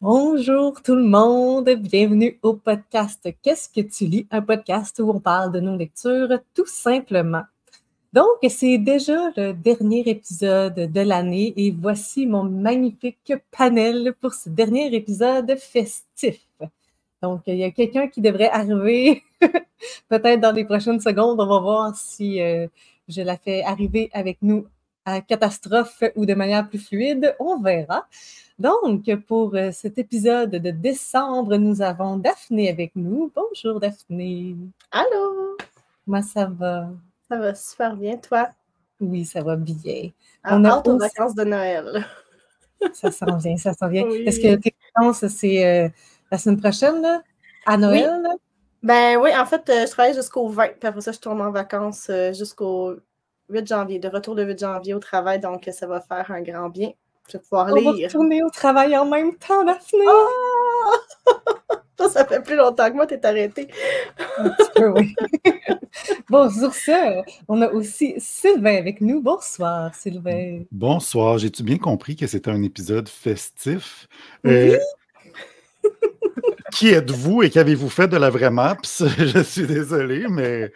Bonjour tout le monde, bienvenue au podcast Qu'est-ce que tu lis? Un podcast où on parle de nos lectures tout simplement. Donc, c'est déjà le dernier épisode de l'année et voici mon magnifique panel pour ce dernier épisode festif. Donc, il y a quelqu'un qui devrait arriver peut-être dans les prochaines secondes. On va voir si je la fais arriver avec nous à catastrophe ou de manière plus fluide. On verra. Donc, pour cet épisode de décembre, nous avons Daphné avec nous. Bonjour Daphné. Allô? Comment ça va? Ça va super bien, toi? Oui, ça va bien. On a hâte aux vacances de Noël. Ça s'en vient, ça s'en vient. Oui. Est-ce que tes vacances, c'est la semaine prochaine, là? À Noël? Oui. Là? Ben oui, en fait, je travaille jusqu'au 20, puis après ça, je tourne en vacances jusqu'au 8 janvier, de retour le 8 janvier au travail, donc ça va faire un grand bien. Je vais pouvoir On va lire. retourner au travail en même temps, Daphné! Ça fait plus longtemps que moi, t'es arrêtée. Un petit peu, oui. Bon, sur ce, on a aussi Sylvain avec nous. Bonsoir, Sylvain. Bonsoir, j'ai-tu bien compris que c'était un épisode festif? Oui. Qui êtes-vous et qu'avez-vous fait de la vraie Maps? Je suis désolé, mais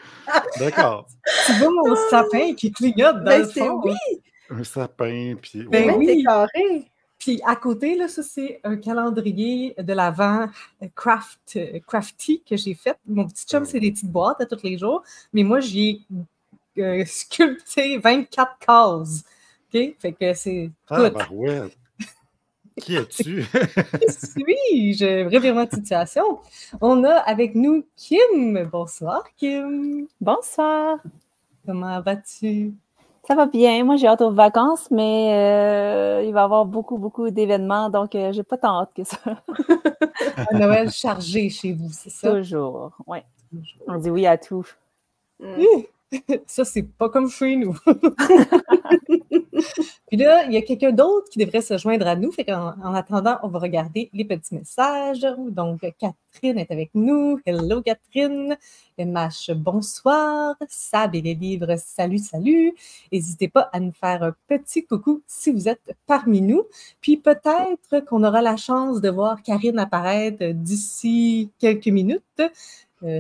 d'accord. Tu vois mon sapin qui clignote dans le fond. Oui! Un sapin, puis... Ben Même oui. décoré. Puis à côté, là, ça, c'est un calendrier de l'Avent crafty que j'ai fait. Mon petit chum, c'est des petites boîtes à tous les jours. Mais moi, j'ai sculpté 24 cases. OK? Fait que c'est Ah, tout. barouette! Qui es-tu? Qui suis-je? Revirement de situation. On a avec nous Kim. Bonsoir, Kim. Bonsoir. Comment vas-tu? Ça va bien. Moi, j'ai hâte aux vacances, mais il va y avoir beaucoup d'événements, donc j'ai pas tant hâte que ça. Un Noël chargé chez vous, c'est ça? Toujours, oui. On dit oui à tout. Ça, c'est pas comme chez nous. Puis là, il y a quelqu'un d'autre qui devrait se joindre à nous. Fait qu'en attendant, on va regarder les petits messages. Donc, Catherine est avec nous. Hello, Catherine. MH, bonsoir. Sab et les livres, salut, salut. N'hésitez pas à nous faire un petit coucou si vous êtes parmi nous. Puis peut-être qu'on aura la chance de voir Karine apparaître d'ici quelques minutes.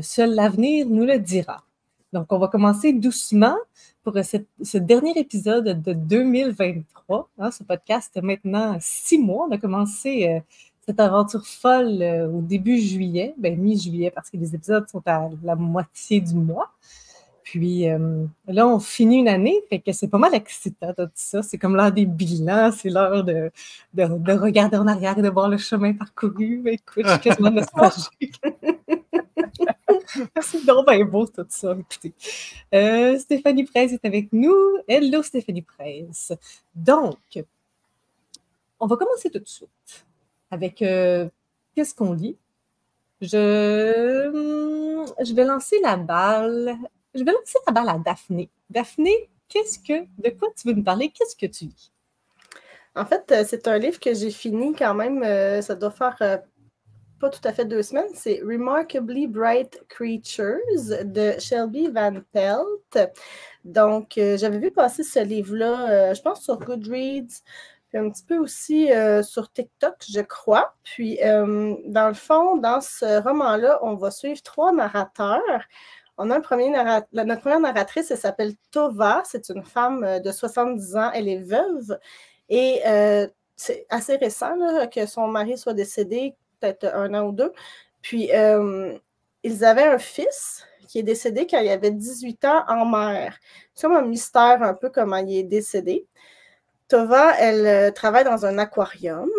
Seul l'avenir nous le dira. Donc, on va commencer doucement pour ce dernier épisode de 2023. Hein, ce podcast a maintenant 6 mois. On a commencé cette aventure folle au début juillet, mi-juillet, parce que les épisodes sont à la moitié du mois. Puis là, on finit une année, fait que c'est pas mal excitant tout ça. C'est comme l'heure des bilans, c'est l'heure de regarder en arrière et de voir le chemin parcouru. Écoute, je suis quasiment nostalgique. C'est donc bien beau tout ça, écoutez. Stéphanie Presse est avec nous. Hello Stéphanie Presse. Donc, on va commencer tout de suite avec qu'est-ce qu'on lit. Je vais lancer la balle. Je vais lancer la balle à Daphné. Daphné, de quoi tu veux nous parler? Qu'est-ce que tu lis? En fait, c'est un livre que j'ai fini quand même. Ça doit faire pas tout à fait 2 semaines. C'est Remarkably Bright Creatures de Shelby Van Pelt. Donc, j'avais vu passer ce livre-là, je pense, sur Goodreads, puis un petit peu aussi sur TikTok, je crois. Puis, dans le fond, dans ce roman-là, on va suivre 3 narrateurs. On a notre première narratrice, elle s'appelle Tova. C'est une femme de 70 ans. Elle est veuve. Et c'est assez récent là, que son mari soit décédé, peut-être 1 an ou 2. Puis, ils avaient un fils qui est décédé quand il avait 18 ans en mer. C'est comme un mystère un peu comment il est décédé. Tova, elle travaille dans un aquarium.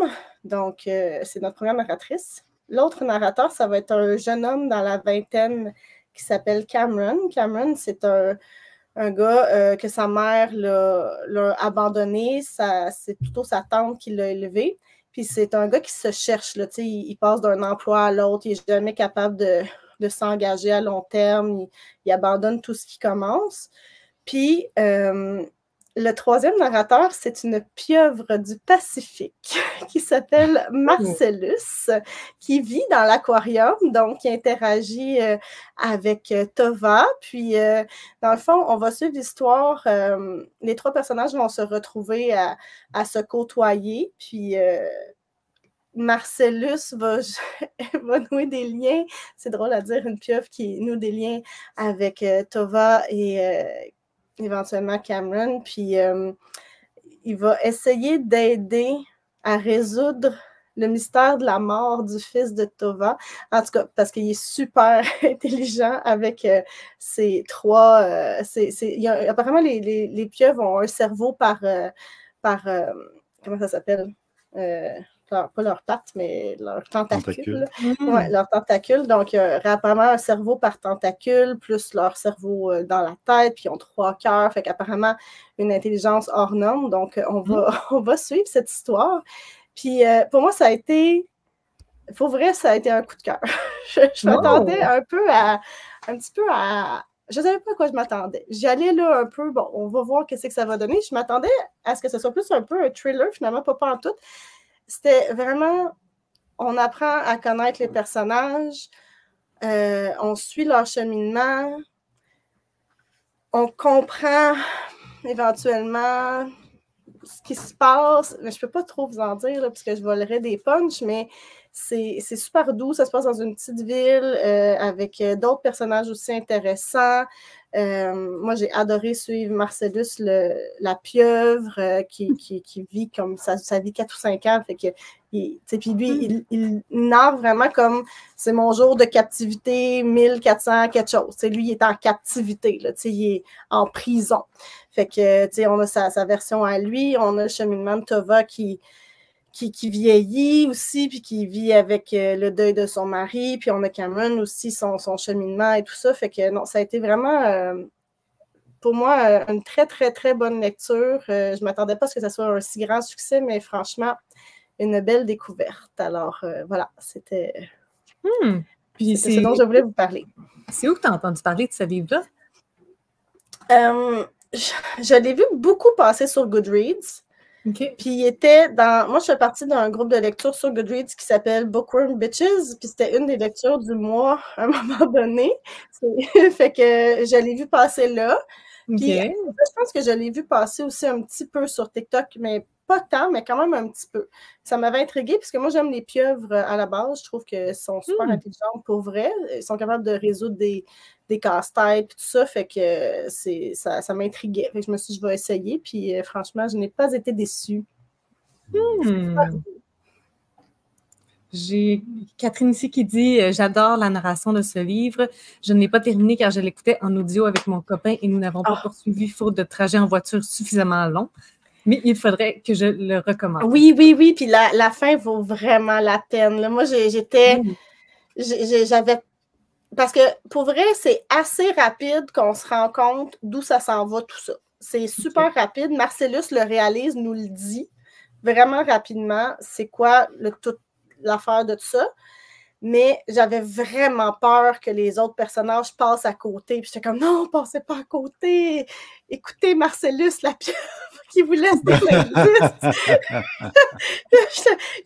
Donc, c'est notre première narratrice. L'autre narrateur, ça va être un jeune homme dans la vingtaine qui s'appelle Cameron. Cameron, c'est un gars que sa mère l'a abandonné. C'est plutôt sa tante qui l'a élevé. Puis c'est un gars qui se cherche. Là, il passe d'un emploi à l'autre. Il n'est jamais capable de s'engager à long terme. Il abandonne tout ce qui commence. Puis le troisième narrateur, c'est une pieuvre du Pacifique qui s'appelle Marcellus, qui vit dans l'aquarium, donc qui interagit avec Tova. Puis, dans le fond, on va suivre l'histoire. Les 3 personnages vont se retrouver à se côtoyer. Puis, Marcellus va nouer des liens, c'est drôle à dire, une pieuvre qui noue des liens avec Tova et éventuellement Cameron, puis il va essayer d'aider à résoudre le mystère de la mort du fils de Tova, en tout cas, parce qu'il est super intelligent avec ces trois... apparemment, les pieuvres ont un cerveau par comment ça s'appelle? Pas leurs pattes, mais leurs tentacules. Ouais, leurs tentacules. Donc, apparemment, un cerveau par tentacule, plus leur cerveau dans la tête, puis ils ont 3 cœurs. Fait qu'apparemment, une intelligence hors norme. Donc, on va suivre cette histoire. Puis, pour moi, ça a été... Pour vrai, ça a été un coup de cœur. Je m'attendais un petit peu à... Je ne savais pas à quoi je m'attendais. J'y allais là un peu, bon, on va voir qu'est-ce que ça va donner. Je m'attendais à ce que ce soit plus un peu un thriller, finalement, pas en tout. C'était vraiment, on apprend à connaître les personnages, on suit leur cheminement, on comprend éventuellement ce qui se passe. Mais je ne peux pas trop vous en dire, là, parce que je volerais des punchs, mais c'est super doux. Ça se passe dans une petite ville avec d'autres personnages aussi intéressants. Moi, j'ai adoré suivre Marcellus, la pieuvre, qui vit comme ça vit 4 ou 5 ans. Fait que, puis lui, il narre vraiment comme c'est mon jour de captivité, 1400 quelque chose. T'sais, lui, il est en captivité, là, il est en prison. Fait que, on a sa version à lui, on a le cheminement de Tova qui vieillit aussi, puis qui vit avec le deuil de son mari, puis on a Cameron aussi, son cheminement et tout ça. Fait que non, ça a été vraiment, pour moi, une très, très, très bonne lecture. Je ne m'attendais pas à ce que ça soit un si grand succès, mais franchement, une belle découverte. Alors, voilà, c'était ce dont je voulais vous parler. C'est où que tu as entendu parler de ce livre-là? Je l'ai vu beaucoup passer sur Goodreads. Okay. Puis il était dans... Moi, je fais partie d'un groupe de lecture sur Goodreads qui s'appelle Bookworm Bitches, puis c'était une des lectures du mois à un moment donné. Fait que je l'ai vu passer là. Puis je pense que je l'ai vu passer aussi un petit peu sur TikTok, mais pas tant, mais quand même un petit peu. Ça m'avait intriguée, puisque moi, j'aime les pieuvres à la base. Je trouve qu'elles sont super intelligentes pour vrai. Elles sont capables de résoudre des casse-têtes et tout ça. Fait que ça m'intriguait. Fait que je me suis dit, je vais essayer. Puis franchement, je n'ai pas été déçue. J'ai Catherine ici qui dit « J'adore la narration de ce livre. Je ne l'ai pas terminé car je l'écoutais en audio avec mon copain et nous n'avons pas poursuivi faute de trajet en voiture suffisamment long. Mais il faudrait que je le recommande. » Oui. Puis la fin vaut vraiment la peine. Là, moi, j'avais... Parce que, pour vrai, c'est assez rapide qu'on se rend compte d'où ça s'en va, tout ça. C'est super rapide. Marcellus le réalise, nous le dit vraiment rapidement. C'est quoi toute l'affaire de tout ça? Mais j'avais vraiment peur que les autres personnages passent à côté. Puis j'étais comme, non, passez pas à côté. Écoutez Marcellus, la pieuvre qui vous laisse des indices.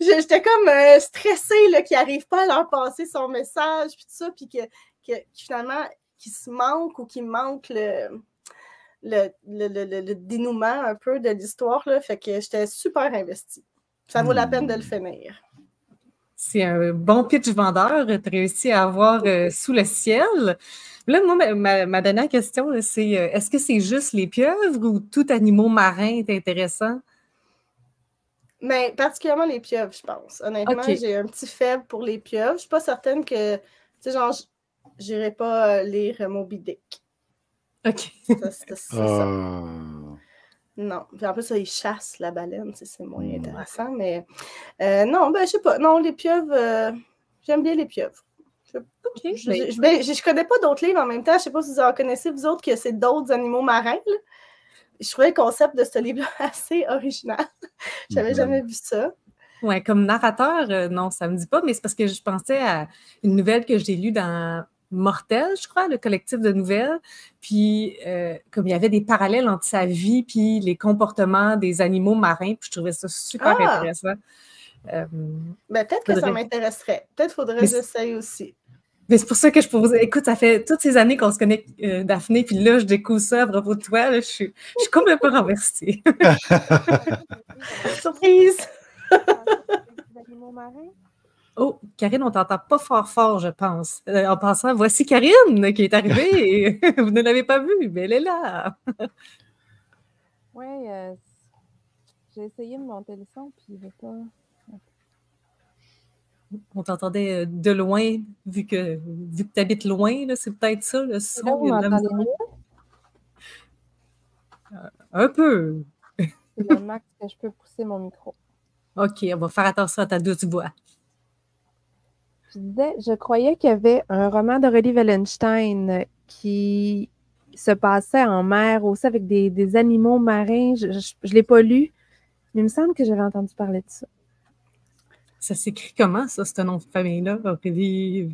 J'étais comme stressée là, qu'il n'arrive pas à leur passer son message, puis tout ça, puis que finalement, qu'il se manque ou qu'il manque le dénouement un peu de l'histoire. Là, fait que j'étais super investie. Ça vaut la peine de le finir. C'est un bon pitch vendeur. Tu as réussi à avoir sous le ciel. Là, moi, ma dernière question, c'est est-ce que c'est juste les pieuvres ou tout animal marin est intéressant? Mais particulièrement les pieuvres, je pense. Honnêtement, j'ai un petit faible pour les pieuvres. Je ne suis pas certaine que, tu sais, genre, je n'irai pas lire Moby Dick. OK. C'est ça. Non. Puis en plus, ils chassent la baleine, c'est moins intéressant, mais non, ben je sais pas. Non, les pieuvres, j'aime bien les pieuvres. Je connais pas d'autres livres en même temps. Je sais pas si vous en connaissez, vous autres, que c'est d'autres animaux marins. Là. Je trouvais le concept de ce livre-là assez original. J'avais jamais vu ça. Oui, comme narrateur, non, ça me dit pas, mais c'est parce que je pensais à une nouvelle que j'ai lue dans Mortel, je crois, le collectif de nouvelles. Puis, comme il y avait des parallèles entre sa vie puis les comportements des animaux marins, puis je trouvais ça super intéressant. Peut-être que ça m'intéresserait. Peut-être faudrait que j'essaye aussi. Mais c'est pour ça que je posais. Écoute, ça fait toutes ces années qu'on se connaît, Daphné, puis là, je découvre ça à propos de toi. Là, je suis complètement renversée. Surprise! animaux marins? Oh, Karine, on t'entend pas fort, je pense. En passant, voici Karine qui est arrivée. Et vous ne l'avez pas vue, mais elle est là. Oui, j'ai essayé de monter le son, puis il ne veut pas. On t'entendait de loin, vu que tu habites loin, là, c'est peut-être ça, le son. Là, vous il y a de la m'entendez misère. mieux? Un peu. C'est le max que je peux pousser mon micro. OK, on va faire attention à ta douce voix. Je disais, je croyais qu'il y avait un roman d'Aurélie Wallenstein qui se passait en mer aussi avec des animaux marins. Je ne l'ai pas lu, mais il me semble que j'avais entendu parler de ça. Ça s'écrit comment, ça, ce nom de famille-là, Aurélie?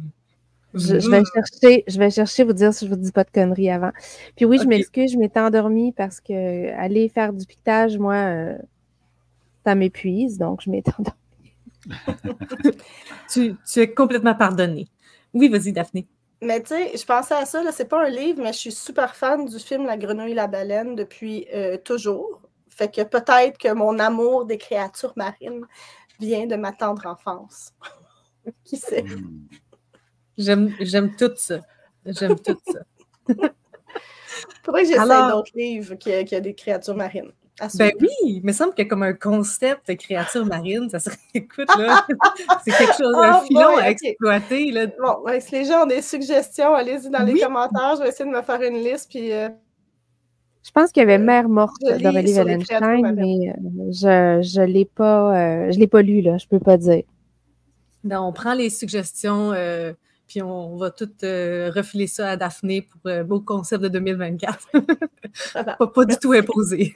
Je vais chercher, vous dire si je vous dis pas de conneries avant. Puis oui, je Ok. m'excuse, je m'étais endormie parce que aller faire du piquetage, moi, ça m'épuise, donc je m'étais endormie. Tu es complètement pardonnée. Oui, vas-y, Daphné. Mais tu sais, je pensais à ça, là, c'est pas un livre, mais je suis super fan du film La Grenouille et la Baleine depuis toujours. Fait que peut-être que mon amour des créatures marines vient de ma tendre enfance. Qui sait? J'aime tout ça. J'aime tout ça. Faudrait que j'essaie Alors- d'autres livres qui a des créatures marines. À Ben suivre. oui, il me semble qu'il y a comme un concept de créature marine. Ça serait, écoute, là, c'est quelque chose, un Ah, filon boy, à ok. exploiter. Là. Bon, ouais, si les gens ont des suggestions, allez-y dans les Oui. commentaires. Je vais essayer de me faire une liste. Puis, Je pense qu'il y avait Mère morte je lis d'Aurélie sur les créatures Wallenstein, marines. mais je l'ai pas lu, là, je peux pas dire. Ben, on prend les suggestions, puis on va tout refiler ça à Daphné pour le beau concept de 2024. Voilà. Pas du tout imposé.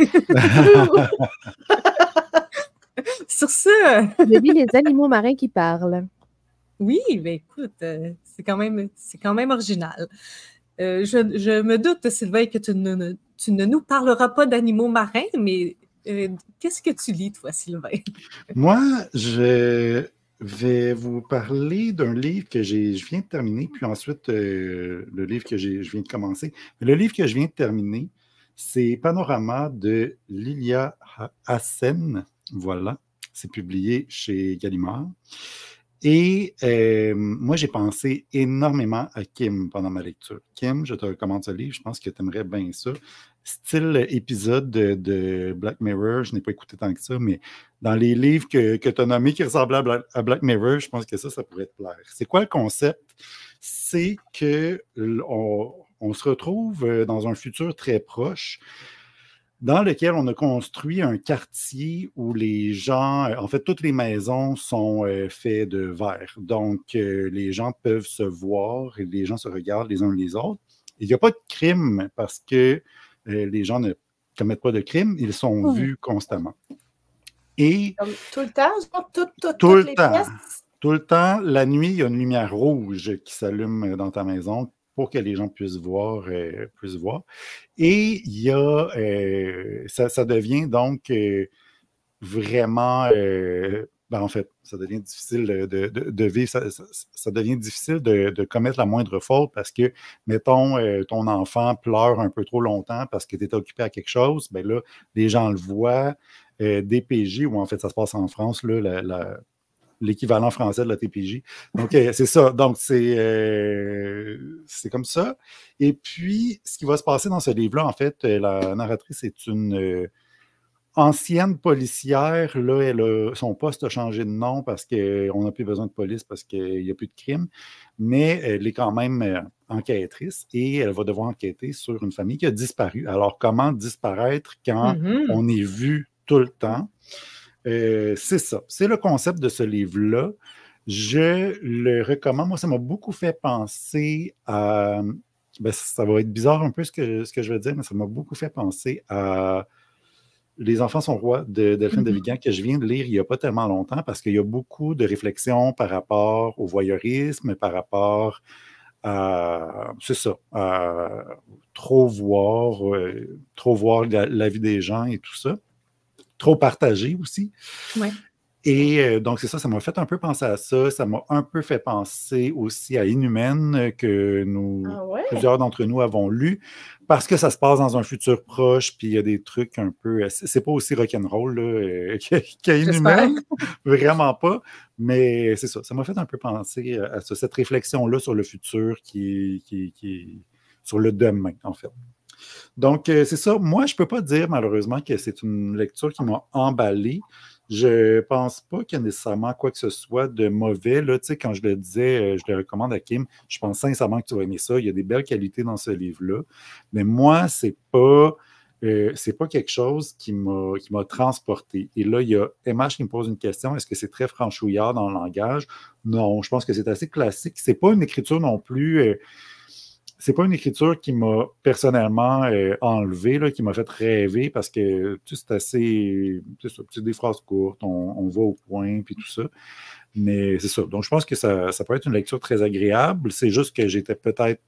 Sur ça, Je lis Les animaux marins qui parlent. oui, ben écoute, c'est quand même original. Je me doute, Sylvain, que tu ne nous parleras pas d'animaux marins, mais qu'est-ce que tu lis, toi, Sylvain? Moi, je vais vous parler d'un livre que je viens de terminer, puis ensuite le livre que je viens de commencer. Le livre que je viens de terminer, c'est Panorama de Lilia Hassen. Voilà, c'est publié chez Gallimard. Et moi, j'ai pensé énormément à Kim pendant ma lecture. Kim, je te recommande ce livre, je pense que tu aimerais bien ça. Style épisode de Black Mirror, je n'ai pas écouté tant que ça, mais dans les livres que tu as nommés qui ressemblaient à Black Mirror, je pense que ça pourrait te plaire. C'est quoi le concept? C'est qu'on se retrouve dans un futur très proche dans lequel on a construit un quartier où les gens, en fait, toutes les maisons sont faites de verre. Donc, les gens peuvent se voir et les gens se regardent les uns les autres. Il n'y a pas de crime parce que les gens ne commettent pas de crime, ils sont vus constamment. Et Comme tout le temps, genre, tout toutes le les temps, pièces. tout le temps, la nuit, il y a une lumière rouge qui s'allume dans ta maison pour que les gens puissent voir. Et il y a, ça devient donc vraiment, en fait, ça devient difficile de vivre, ça devient difficile de commettre la moindre faute parce que, mettons, ton enfant pleure un peu trop longtemps parce que tu es occupé à quelque chose, bien là, les gens le voient, DPJ, ou en fait, ça se passe en France, là, l'équivalent français de la TPJ. Donc, c'est ça. Donc, c'est comme ça. Et puis, ce qui va se passer dans ce livre-là, en fait, la narratrice est une ancienne policière. Là, son poste a changé de nom parce qu'on n'a plus besoin de police parce qu'il n'y a plus de crime. Mais elle est quand même enquêtrice et elle va devoir enquêter sur une famille qui a disparu. Alors, comment disparaître quand on est vu tout le temps? C'est ça. C'est le concept de ce livre-là. Je le recommande. Moi, ça m'a beaucoup fait penser à... Ben, ça va être bizarre un peu ce que je veux dire, mais ça m'a beaucoup fait penser à Les enfants sont rois de Delphine de Vigan, que je viens de lire il n'y a pas tellement longtemps, parce qu'il y a beaucoup de réflexions par rapport au voyeurisme, par rapport à... C'est ça. À trop voir la vie des gens et tout ça. Trop partagé aussi. Ouais. Et donc, c'est ça, ça m'a fait un peu penser à ça. Ça m'a un peu fait penser aussi à Inhumaine, que plusieurs d'entre nous avons lu, parce que ça se passe dans un futur proche, puis il y a des trucs un peu... C'est pas aussi rock'n'roll là, qu'à Inhumaine, vraiment pas. Mais c'est ça, ça m'a fait un peu penser à ça, cette réflexion-là sur le futur qui sur le demain, en fait. Donc, c'est ça. Moi, je ne peux pas dire, malheureusement, que c'est une lecture qui m'a emballé. Je pense pas qu'il y a nécessairement quoi que ce soit de mauvais. Là, tu sais, quand je le disais, je le recommande à Kim, je pense sincèrement que tu vas aimer ça. Il y a des belles qualités dans ce livre-là. Mais moi, c'est pas quelque chose qui m'a transporté. Et là, il y a MH qui me pose une question. Est-ce que c'est très franchouillard dans le langage? Non, je pense que c'est assez classique. C'est pas une écriture non plus... c'est pas une écriture qui m'a personnellement enlevé, là, qui m'a fait rêver, parce que c'est assez... C'est des phrases courtes, on va au point, puis tout ça. Mais c'est ça. Donc, je pense que ça peut être une lecture très agréable. C'est juste que j'étais peut-être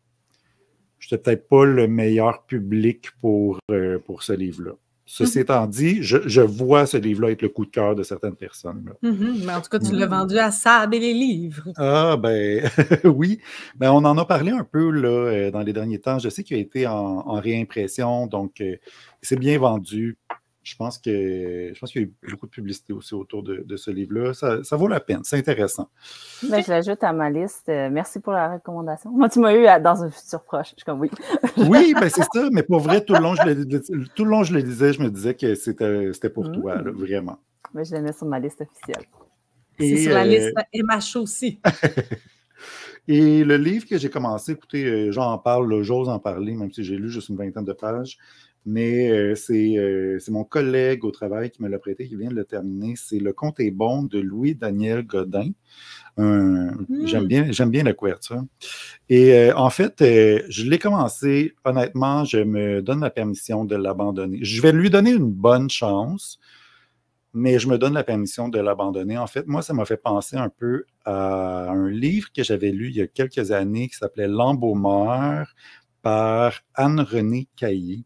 pas le meilleur public pour ce livre-là. Ceci étant dit, je vois ce livre-là être le coup de cœur de certaines personnes. Là. Mais en tout cas, tu l'as vendu à Sab et les livres. Ah, ben oui. Ben, on en a parlé un peu là, dans les derniers temps. Je sais qu'il a été en réimpression, donc c'est bien vendu. Je pense qu'il y a eu beaucoup de publicité aussi autour de ce livre-là. Ça vaut la peine, c'est intéressant. Ben, je l'ajoute à ma liste. Merci pour la recommandation. Moi, tu m'as eu dans un futur proche. Je suis comme oui. Oui, ben c'est ça, mais pour vrai, tout le long, je le disais, je me disais que c'était pour toi, là, vraiment. Ben, je le mets sur ma liste officielle. C'est sur la liste MH aussi. Et le livre que j'ai commencé, écoutez, j'en parle, là, j'ose en parler, même si j'ai lu juste une 20aine de pages. Mais c'est mon collègue au travail qui me l'a prêté, qui vient de le terminer. C'est Le Conte est bon de Louis-Daniel Godin. J'aime bien la couverture. Et en fait, je l'ai commencé. Honnêtement, je me donne la permission de l'abandonner. Je vais lui donner une bonne chance, mais je me donne la permission de l'abandonner. En fait, moi, ça m'a fait penser un peu à un livre que j'avais lu il y a quelques années qui s'appelait L'Embaumeur par Anne-Renée Caillé.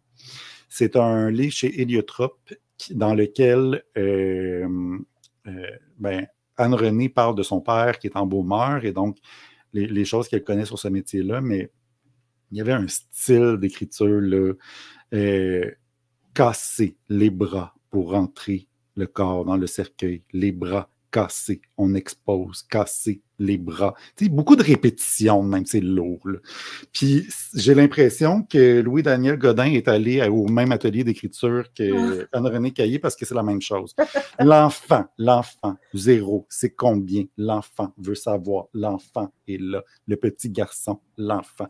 C'est un livre chez Héliotrope dans lequel Anne-Renée parle de son père qui est embaumeur et donc les choses qu'elle connaît sur ce métier-là, mais il y avait un style d'écriture là, casser les bras pour rentrer le corps dans le cercueil, les bras cassés, on expose, casser les bras. Tu sais, beaucoup de répétitions, même, c'est lourd. Là. Puis j'ai l'impression que Louis-Daniel Godin est allé au même atelier d'écriture qu'Anne-Renée Caillé parce que c'est la même chose. L'enfant, 0, c'est combien? L'enfant veut savoir, l'enfant est là. Le petit garçon, l'enfant.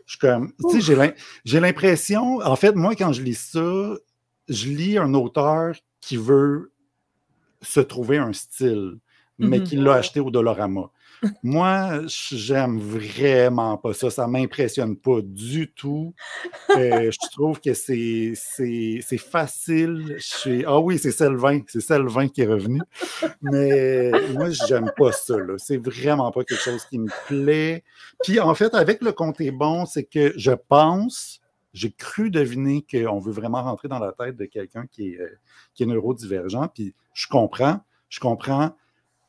Je suis comme, tu sais, j'ai l'impression, en fait, moi, quand je lis ça, je lis un auteur qui veut se trouver un style, mais qui l'a acheté au Dollarama. Moi, j'aime vraiment pas ça. Ça m'impressionne pas du tout. Je trouve que c'est facile. Ah oui, c'est Selvin. C'est Selvin qui est revenu. Mais moi, j'aime pas ça. Là. C'est vraiment pas quelque chose qui me plaît. Puis en fait, avec Le Conte est bon, c'est que j'ai cru deviner qu'on veut vraiment rentrer dans la tête de quelqu'un qui est neurodivergent. Puis je comprends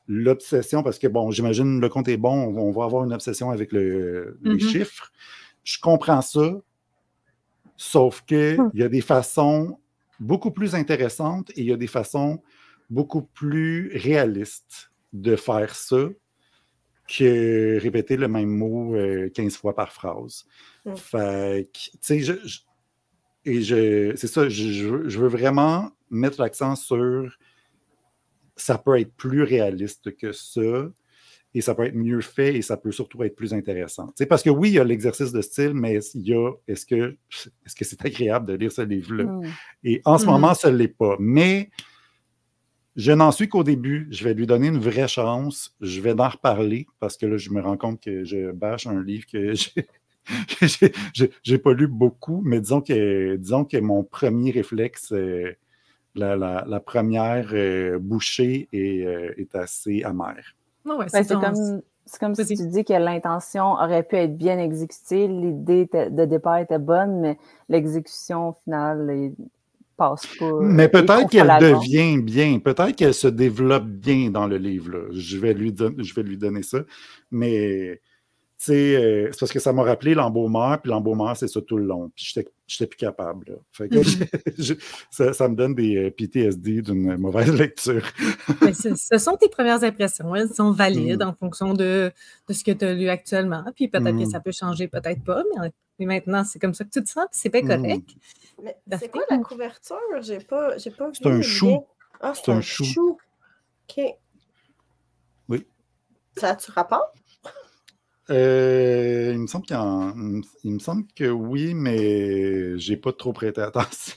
l'obsession, parce que, bon, j'imagine Le Conte est bon, on va avoir une obsession avec les chiffres. Je comprends ça, sauf qu'il y a des façons beaucoup plus intéressantes et il y a des façons beaucoup plus réalistes de faire ça que répéter le même mot 15 fois par phrase. Fait que, tu sais, c'est ça, je veux vraiment mettre l'accent sur ça peut être plus réaliste que ça, et ça peut être mieux fait, et ça peut surtout être plus intéressant. Tu sais, parce que oui, il y a l'exercice de style, mais est-ce que c'est agréable de lire ce livre-là? Et en ce moment, ça ne l'est pas. Mais je n'en suis qu'au début. Je vais lui donner une vraie chance. Je vais en reparler, parce que là, je me rends compte que je bâche un livre que j'ai pas lu beaucoup, mais disons que mon premier réflexe... La première bouchée est assez amère. Ouais, c'est comme si tu dis que l'intention aurait pu être bien exécutée, l'idée de départ était bonne, mais l'exécution finale passe pas. Mais peut-être qu'elle flagrant. devient bien, peut-être qu'elle se développe bien dans le livre. Là. Je vais lui donner ça. Mais, tu sais, c'est parce que ça m'a rappelé l'embaumeur, puis l'embaumeur, c'est ça tout le long. Puis j'étais plus capable. Là. Fait que ça me donne des PTSD d'une mauvaise lecture. Mais ce sont tes premières impressions. Elles sont valides en fonction de ce que tu as lu actuellement. Puis peut-être que ça peut changer, peut-être pas. Mais maintenant, c'est comme ça que tu te sens, puis c'est bien correct. Mais c'est quoi la couverture? J'ai pas vu. C'est un chou. Ah, c'est un chou. OK. Oui. Ça a-tu rapport? Il me semble que oui, mais j'ai pas trop prêté attention.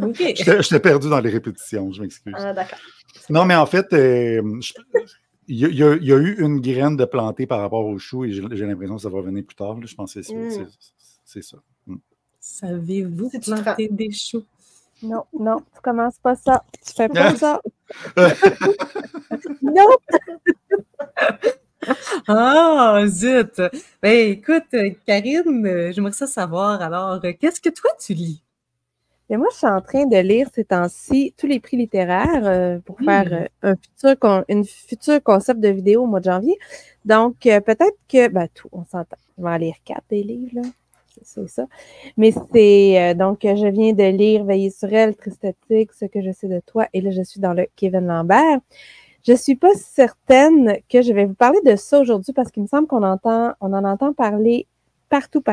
Okay. J'étais perdu dans les répétitions, je m'excuse. Ah, d'accord. Non, mais en fait, il y a eu une graine de plantée par rapport au chou et j'ai l'impression que ça va venir plus tard. Là. Je pense que c'est ça. Savez-vous planter des choux? Non, tu commences pas ça. Tu fais pas ça. Non! Ah, zut! Ben, écoute, Karine, j'aimerais ça savoir, alors, qu'est-ce que toi, tu lis? Mais moi, je suis en train de lire ces temps-ci tous les prix littéraires pour faire une future concept de vidéo au mois de janvier. Donc, peut-être que, tout, on s'entend. Je vais en lire 4 des livres, là. C'est ça. Mais c'est, donc, je viens de lire Veiller sur elle, Tristatique, Ce que je sais de toi. Et là, je suis dans le Kevin Lambert. Je suis pas certaine que je vais vous parler de ça aujourd'hui parce qu'il me semble qu'on en entend parler partout.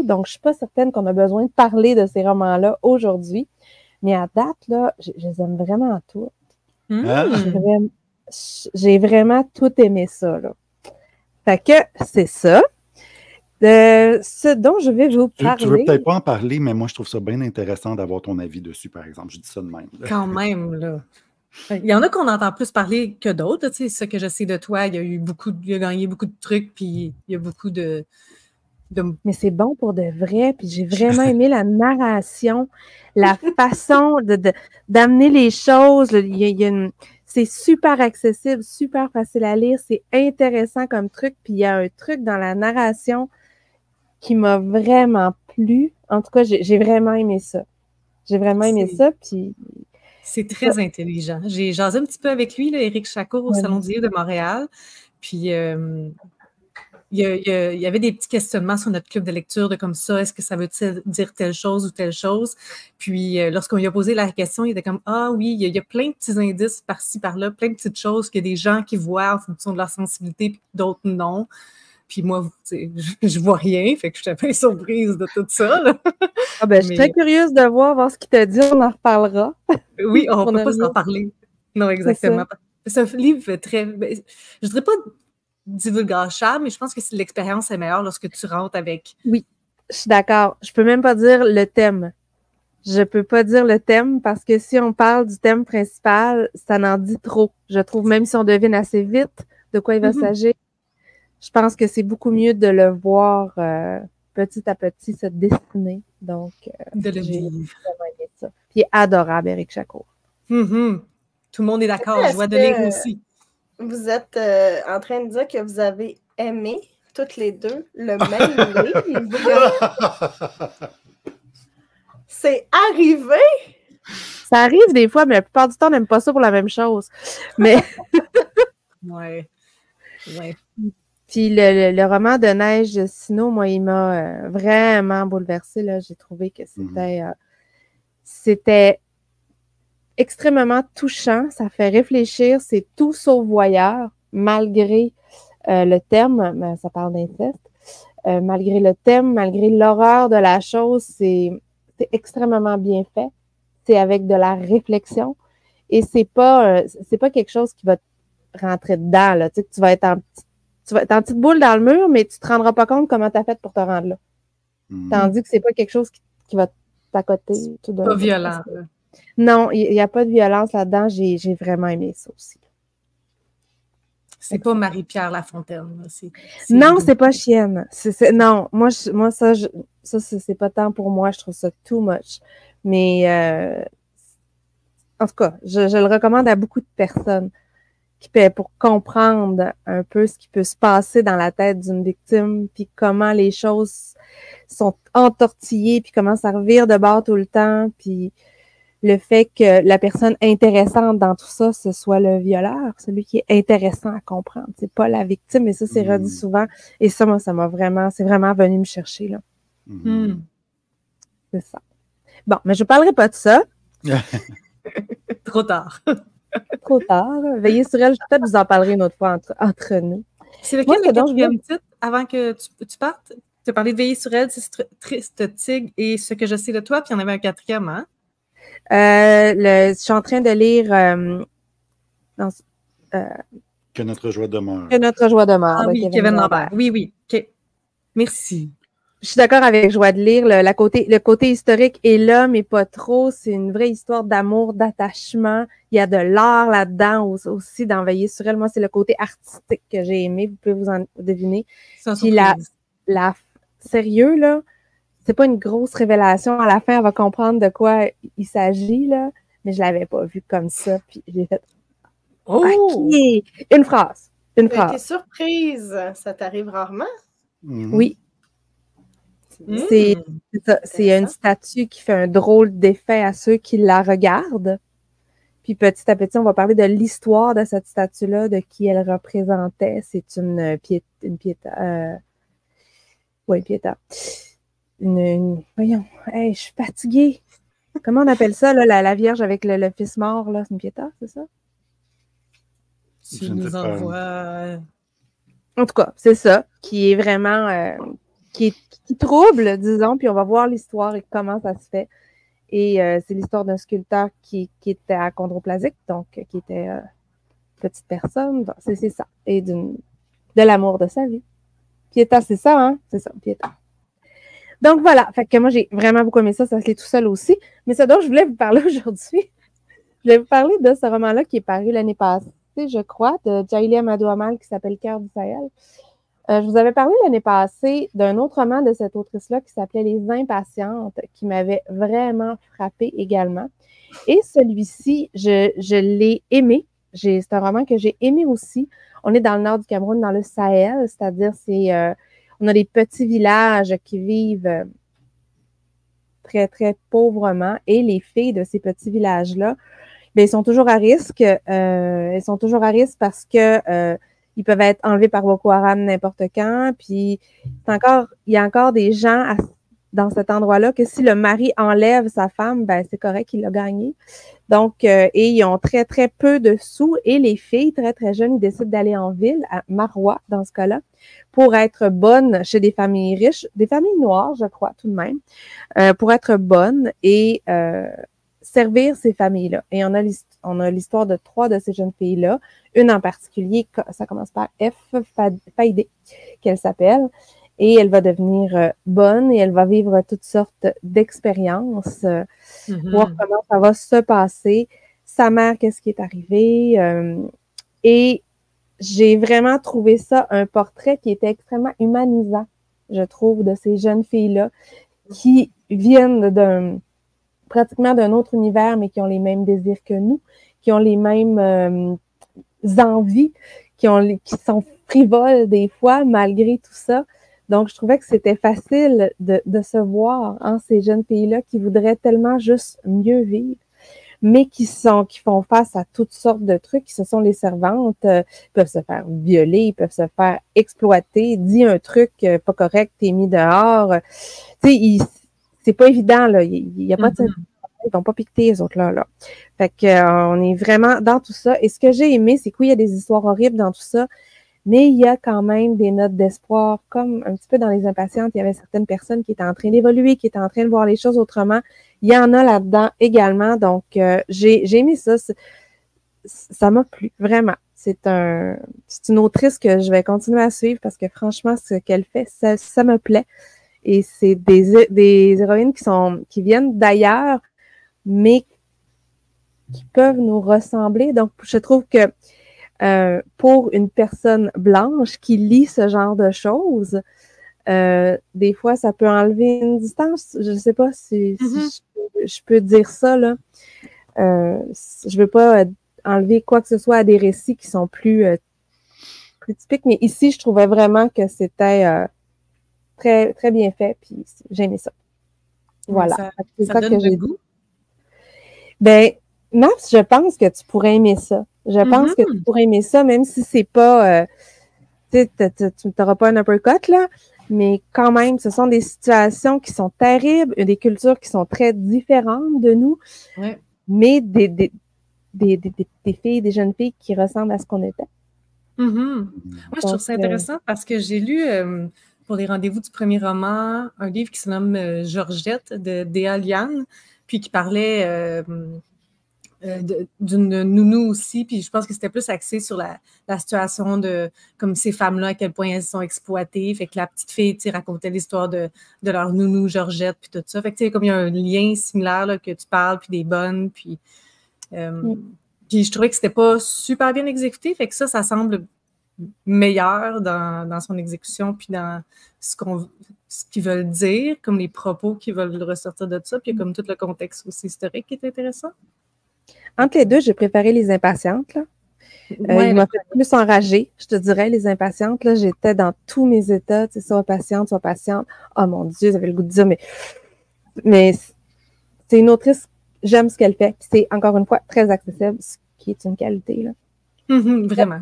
Donc, je suis pas certaine qu'on a besoin de parler de ces romans-là aujourd'hui. Mais à date, là, je les aime vraiment toutes. J'ai vraiment tout aimé ça, là. Fait que c'est ça. Ce dont je vais vous parler. Tu veux peut-être pas en parler, mais moi, je trouve ça bien intéressant d'avoir ton avis dessus, par exemple. Je dis ça de même. Là. Quand même, là. Il y en a qu'on entend plus parler que d'autres. Tu sais, ce que je sais de toi, il a gagné beaucoup de trucs, puis il y a beaucoup de... Mais c'est bon pour de vrai, puis j'ai vraiment aimé la narration, la façon d'amener les choses. C'est super accessible, super facile à lire, c'est intéressant comme truc, puis il y a un truc dans la narration qui m'a vraiment plu. En tout cas, j'ai vraiment aimé ça. J'ai vraiment aimé ça, puis... C'est très intelligent. J'ai jasé un petit peu avec lui, là, Éric Chacour, au Salon du livre de Montréal. Puis, il y avait des petits questionnements sur notre club de lecture de comme ça, est-ce que ça veut dire telle chose ou telle chose? Puis, lorsqu'on lui a posé la question, il était comme, ah oui, il y a plein de petits indices par-ci, par-là, plein de petites choses qu'il y a des gens qui voient en fonction de leur sensibilité, puis d'autres non. Puis moi, je vois rien, fait que je suis un peu surprise de tout ça. Là. Je suis très curieuse de voir ce qu'il t'a dit, on en reparlera. Oui, on ne peut pas s'en parler. Non, exactement. C'est un livre très, je dirais pas divulgachable, mais je pense que l'expérience est meilleure lorsque tu rentres avec. Oui, je suis d'accord. Je peux même pas dire le thème. Je peux pas dire le thème parce que si on parle du thème principal, ça n'en dit trop. Je trouve, même si on devine assez vite de quoi il va s'agir, je pense que c'est beaucoup mieux de le voir petit à petit se dessiner. Donc, de le vivre. Vraiment aimé ça. Puis adorable, Éric Chacour. Tout le monde est d'accord. Je vois de lire aussi. Vous êtes en train de dire que vous avez aimé toutes les deux le même livre. C'est arrivé! Ça arrive des fois, mais la plupart du temps, on n'aime pas ça pour la même chose. Mais. Ouais. Puis le roman de Neige de Sino, moi, il m'a vraiment bouleversée. J'ai trouvé que c'était extrêmement touchant. Ça fait réfléchir. C'est tout sauf voyeur, malgré le thème. Ben, ça parle d'inceste. Malgré le thème, malgré l'horreur de la chose, c'est extrêmement bien fait. C'est avec de la réflexion. Et c'est pas quelque chose qui va te rentrer dedans. Là. Tu sais, tu vas être en petite boule dans le mur, mais tu te rendras pas compte comment tu as fait pour te rendre là. Tandis que c'est pas quelque chose qui va t'accoter. C'est pas violent. Non, il n'y a pas de violence là-dedans. J'ai vraiment aimé ça aussi. C'est pas Marie-Pierre Lafontaine. Non, c'est pas chienne. Non, moi ça, c'est pas tant pour moi. Je trouve ça too much. Mais en tout cas, je le recommande à beaucoup de personnes pour comprendre un peu ce qui peut se passer dans la tête d'une victime, puis comment les choses sont entortillées, puis comment ça revire de bord tout le temps, puis le fait que la personne intéressante dans tout ça, ce soit le violeur, celui qui est intéressant à comprendre. C'est pas la victime, mais ça, c'est redit souvent. Et ça, moi, c'est vraiment venu me chercher, là. C'est ça. Bon, mais je parlerai pas de ça. Trop tard. Trop tard. Veillez sur elle, peut-être vous en parlerai une autre fois entre nous. C'est lequel le quatrième titre, avant que tu partes? Tu as parlé de Veiller sur elle, c'est Triste Tigre et Ce que je sais de toi, puis il y en avait un quatrième, hein? Je suis en train de lire Que notre joie demeure. Que notre joie demeure. Ah oui, Kevin Lambert. Oui. OK. Merci. Je suis d'accord avec Joie de lire. Le côté historique est là, mais pas trop. C'est une vraie histoire d'amour, d'attachement. Il y a de l'art là-dedans aussi, dans Veiller sur elle. Moi, c'est le côté artistique que j'ai aimé. Vous pouvez vous en deviner. Puis sérieux, là, c'est pas une grosse révélation. À la fin, elle va comprendre de quoi il s'agit, là. Mais je l'avais pas vu comme ça. Puis j'ai fait OK! Une phrase. T'es surprise. Ça t'arrive rarement? Oui. C'est une statue qui fait un drôle d'effet à ceux qui la regardent. Puis petit à petit, on va parler de l'histoire de cette statue-là, de qui elle représentait. C'est une piéta. Oui, piéta. Voyons, hey, je suis fatiguée. Comment on appelle ça, là, la Vierge avec le fils mort, là? C'est une piéta, c'est ça? Tu nous envoies... En tout cas, c'est ça, qui est vraiment... qui trouble, disons, puis on va voir l'histoire et comment ça se fait. Et c'est l'histoire d'un sculpteur qui était achondroplasique, donc qui était petite personne. C'est ça. Et de l'amour de sa vie. Piéta, c'est ça, hein? C'est ça, Piéta. Donc voilà, fait que moi j'ai vraiment beaucoup aimé ça se lit tout seul aussi. Mais ce dont je voulais vous parler aujourd'hui, je voulais vous parler de ce roman-là qui est paru l'année passée, je crois, de Djaïli Amadou Amal qui s'appelle Cœur du Sahel. Je vous avais parlé l'année passée d'un autre roman de cette autrice-là qui s'appelait Les Impatientes, qui m'avait vraiment frappée également. Et celui-ci, je l'ai aimé. C'est un roman que j'ai aimé aussi. On est dans le nord du Cameroun, dans le Sahel, c'est-à-dire on a des petits villages qui vivent très, très pauvrement. Et les filles de ces petits villages-là, bien, ils sont toujours à risque. Ils sont toujours à risque parce que ils peuvent être enlevés par Boko Haram n'importe quand. Puis, il y a encore des gens dans cet endroit-là que si le mari enlève sa femme, ben c'est correct, il l'a gagné. Donc, et ils ont très, très peu de sous. Et les filles, très, très jeunes, ils décident d'aller en ville, à Maroua, dans ce cas-là, pour être bonnes chez des familles riches, des familles noires, je crois, tout de même, pour être bonnes et servir ces familles-là. Et on a l'histoire de 3 de ces jeunes filles-là. Une en particulier, ça commence par F, Faïdé, qu'elle s'appelle. Et elle va devenir bonne et elle va vivre toutes sortes d'expériences, voir comment ça va se passer. Sa mère, qu'est-ce qui est arrivé. Et j'ai vraiment trouvé ça un portrait qui était extrêmement humanisant, je trouve, de ces jeunes filles-là qui viennent pratiquement d'un autre univers, mais qui ont les mêmes désirs que nous, qui ont les mêmes envies, qui sont frivoles des fois, malgré tout ça. Donc, je trouvais que c'était facile de se voir, hein, ces jeunes filles-là qui voudraient tellement juste mieux vivre, mais qui font face à toutes sortes de trucs, qui ce sont les servantes, peuvent se faire violer, ils peuvent se faire exploiter, dis un truc pas correct, t'es mis dehors. Tu sais, c'est pas évident, là. Il y a pas de... Ils vont pas piqueter, les autres-là, là. Fait que, on est vraiment dans tout ça. Et ce que j'ai aimé, c'est qu'il y a des histoires horribles dans tout ça, mais il y a quand même des notes d'espoir, comme un petit peu dans Les Impatientes, il y avait certaines personnes qui étaient en train d'évoluer, qui étaient en train de voir les choses autrement. Il y en a là-dedans également, donc j'ai aimé ça. Ça m'a plu, vraiment. C'est une autrice que je vais continuer à suivre parce que franchement, ce qu'elle fait, ça me plaît. Et c'est des héroïnes qui viennent d'ailleurs, mais qui peuvent nous ressembler. Donc, je trouve que pour une personne blanche qui lit ce genre de choses, des fois, ça peut enlever une distance. Je ne sais pas si je peux dire ça, là. Je veux pas enlever quoi que ce soit à des récits qui sont plus typiques, mais ici, je trouvais vraiment que c'était très, très bien fait, puis j'ai aimé ça. Voilà. Ça donne le goût. Ben, Maps, je pense que tu pourrais aimer ça. Je pense que tu pourrais aimer ça, même si c'est pas... tu n'auras pas un uppercut, là, mais quand même, ce sont des situations qui sont terribles, des cultures qui sont très différentes de nous, mais des filles, des jeunes filles qui ressemblent à ce qu'on était. Moi, je trouve ça intéressant parce que j'ai lu, pour les rendez-vous du premier roman, un livre qui se nomme Georgette de Dea Liane, puis qui parlait d'une nounou aussi, puis je pense que c'était plus axé sur la situation de, comme ces femmes-là, à quel point elles sont exploitées. Fait que la petite fille, tu sais, racontait l'histoire de leur nounou Georgette, puis tout ça. Fait que, tu sais, comme il y a un lien similaire, là, que tu parles, puis des bonnes, puis je trouvais que c'était pas super bien exécuté. Fait que ça semble meilleur dans son exécution, puis dans ce qu'ils veulent dire, comme les propos qu'ils veulent ressortir de ça, puis comme tout le contexte aussi historique qui est intéressant. Entre les deux, j'ai préféré Les Impatientes, là. Il m'a fait plus enrager, je te dirais, Les Impatientes. Là, j'étais dans tous mes états, tu sais, sois patiente. Oh mon Dieu, j'avais le goût de dire, mais c'est une autrice, j'aime ce qu'elle fait. C'est, encore une fois, très accessible, ce qui est une qualité, là. Vraiment.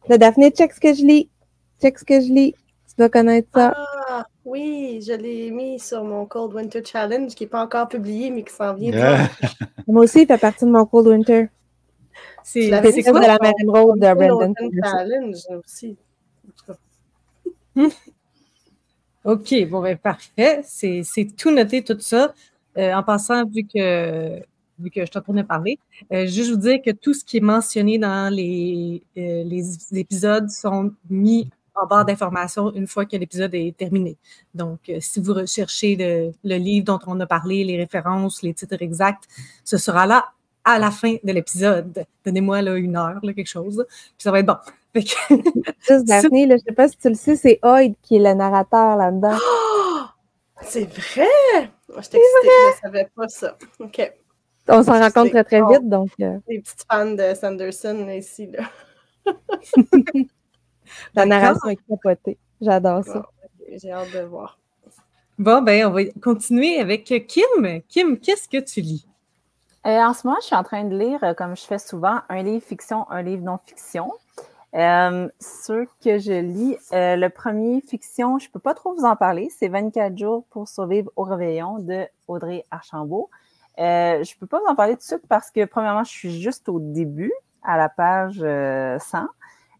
Là, Daphné, check ce que je lis. Tu dois connaître ça. Ah, oui, je l'ai mis sur mon Cold Winter Challenge, qui n'est pas encore publié, mais qui s'en vient. Moi aussi, il fait partie de mon Cold Winter. C'est quoi de la mer émeraude de Brandon Challenge aussi. OK, bon, ben parfait. C'est tout noté, tout ça. En passant, vu que je suis en train de parler, juste vous dire que tout ce qui est mentionné dans les épisodes sont mis en barre d'informations une fois que l'épisode est terminé. Donc, si vous recherchez le livre dont on a parlé, les références, les titres exacts, ce sera là à la fin de l'épisode. Donnez-moi là, 1 heure, là, quelque chose, puis ça va être bon. Juste Daphné, là, je ne sais pas si tu le sais, c'est Oyd qui est le narrateur là-dedans. Oh, c'est vrai! Moi, je ne savais pas ça. OK. On s'en rend compte très, très vite, donc... Les petites fans de Sanderson, ici, là. La narration est capotée. J'adore ça. J'ai hâte de voir. Bon, ben, on va continuer avec Kim. Kim, qu'est-ce que tu lis? En ce moment, je suis en train de lire, comme je fais souvent, un livre fiction, un livre non-fiction. Ceux que je lis, le premier fiction, je ne peux pas trop vous en parler, c'est 24 jours pour survivre au réveillon de Audrey Archambault. Je ne peux pas vous en parler tout de suite parce que, premièrement, je suis juste au début, à la page 100.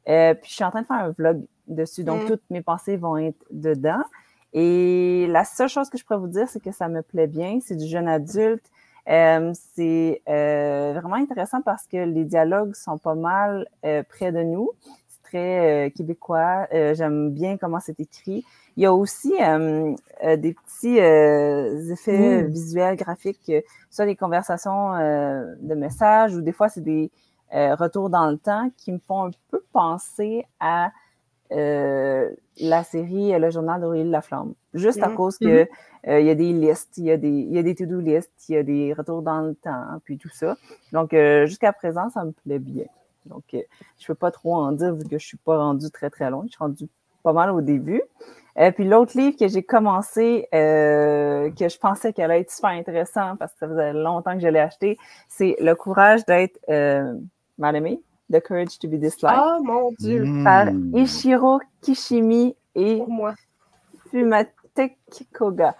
Puis, je suis en train de faire un vlog dessus, donc toutes mes pensées vont être dedans. Et la seule chose que je pourrais vous dire, c'est que ça me plaît bien. C'est du jeune adulte. C'est vraiment intéressant parce que les dialogues sont pas mal près de nous. C'est très québécois. J'aime bien comment c'est écrit. Il y a aussi des petits effets visuels, graphiques, soit des conversations de messages ou des fois, c'est des retours dans le temps qui me font un peu penser à la série Le Journal d'Aurélie Laflamme. Juste à cause que il y a des listes, il y a des to-do lists, il y a des retours dans le temps, puis tout ça. Donc, jusqu'à présent, ça me plaît bien. Donc, je ne peux pas trop en dire vu que je ne suis pas rendue très, très loin. Je suis rendue pas mal au début. Puis l'autre livre que j'ai commencé, que je pensais qu'elle allait être super intéressant parce que ça faisait longtemps que je l'ai acheté, c'est Le courage d'être mal aimé, The Courage to be Disliked. Oh mon Dieu! Par Ichiro Kishimi et Fumatech Koga.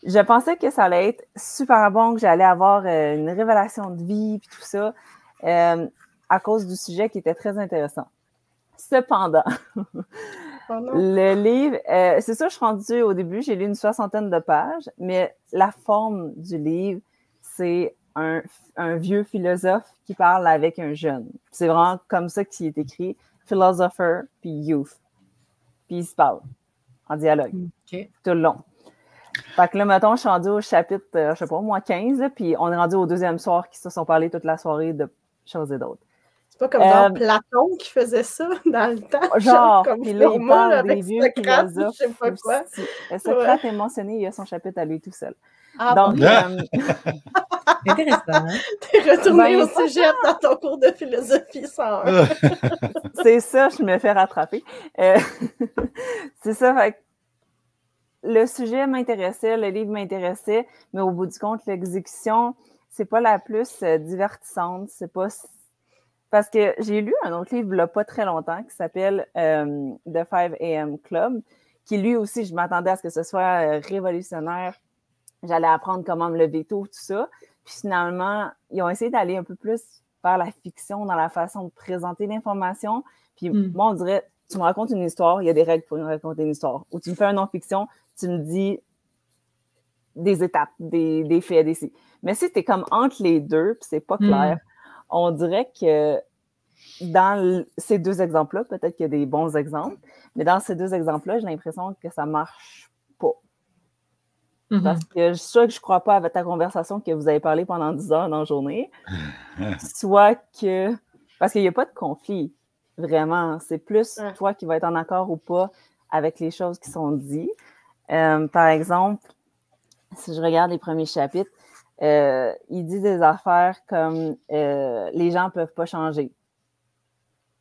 Je pensais que ça allait être super bon, que j'allais avoir une révélation de vie et tout ça, à cause du sujet qui était très intéressant. Cependant, le livre, c'est ça, je suis rendue au début, j'ai lu une 60aine de pages, mais la forme du livre, c'est un vieux philosophe qui parle avec un jeune. C'est vraiment comme ça qu'il est écrit, philosopher puis youth. Puis il se parle en dialogue tout le long. Fait que là, mettons, je suis rendue au chapitre, je sais pas, moins 15, là, puis on est rendu au deuxième soir qui se sont parlé toute la soirée de choses et d'autres. C'est pas comme genre Platon qui faisait ça dans le temps. Genre, comme puis là, il parle des vieux Socrate, philosophes. je sais pas quoi. Socrate est mentionné, il a son chapitre à lui tout seul. Ah, donc, intéressant. Hein? T'es retourné au cégep dans ton cours de philosophie 101. C'est ça, je me fais rattraper. C'est ça, fait que le sujet m'intéressait, le livre m'intéressait, mais au bout du compte, l'exécution, c'est pas la plus divertissante. C'est pas... Parce que j'ai lu un autre livre il n'y a pas très longtemps qui s'appelle The 5 AM Club, qui lui aussi, je m'attendais à ce que ce soit révolutionnaire. J'allais apprendre comment me lever tôt, tout ça. Puis finalement, ils ont essayé d'aller un peu plus vers la fiction dans la façon de présenter l'information. Puis moi, on dirait, tu me racontes une histoire, il y a des règles pour me raconter une histoire. Ou tu me fais un non-fiction, tu me dis des étapes, des faits, des si. Mais si tu es comme entre les deux, puis c'est pas clair, on dirait que dans ces deux exemples-là, peut-être qu'il y a des bons exemples, mais dans ces deux exemples-là, j'ai l'impression que ça marche pas. Parce que soit que je crois pas avec ta conversation que vous avez parlé pendant 10 heures dans la journée, soit que... Parce qu'il n'y a pas de conflit, vraiment. C'est plus toi qui vas être en accord ou pas avec les choses qui sont dites. Par exemple, si je regarde les premiers chapitres, il dit des affaires comme les gens ne peuvent pas changer.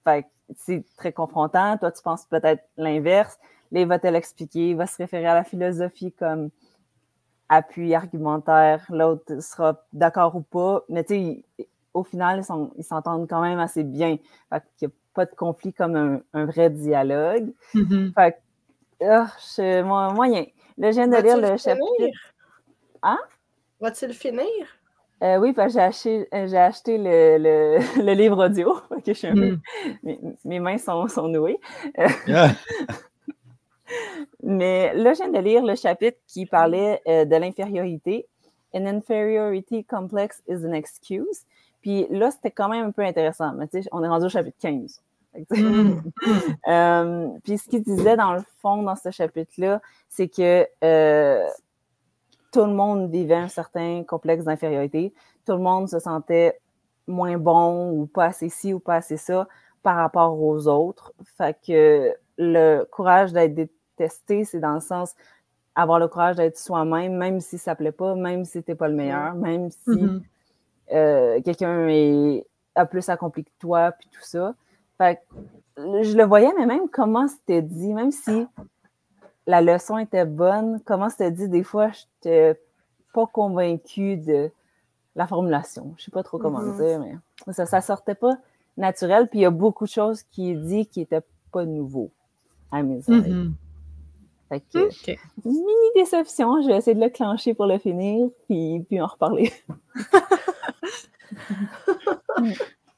Fait que c'est très confrontant. Toi, tu penses peut-être l'inverse. Là, il va te l'expliquer. Il va se référer à la philosophie comme appui argumentaire. L'autre sera d'accord ou pas. Mais tu sais, au final, ils s'entendent quand même assez bien. Fait qu'il n'y a pas de conflit comme un vrai dialogue. Fait que, moyen. Là, je viens de lire le chapitre. Hein? Va-t-il finir? Oui, parce que j'ai acheté le livre audio. Okay, je suis un peu, mes mains sont nouées. Mais là, je viens de lire le chapitre qui parlait de l'infériorité. An inferiority complex is an excuse. Puis là, c'était quand même un peu intéressant. Mais tu sais, on est rendu au chapitre 15. Puis ce qu'il disait dans le fond, dans ce chapitre-là, c'est que tout le monde vivait un certain complexe d'infériorité. Tout le monde se sentait moins bon ou pas assez ci ou pas assez ça par rapport aux autres. Fait que le courage d'être détesté, c'est dans le sens avoir le courage d'être soi-même, même si ça ne plaît pas, même si tu n'es pas le meilleur, même si quelqu'un a plus accompli que toi, puis tout ça. Fait que je le voyais, mais même comment c'était dit, même si la leçon était bonne, comment c'était dit, des fois, je n'étais pas convaincue de la formulation. Je ne sais pas trop comment dire, mais ça sortait pas naturel. Puis il y a beaucoup de choses qui est dit qui n'étaient pas nouveaux à mes oreilles. Fait que, mini déception, je vais essayer de le clencher pour le finir, puis en reparler.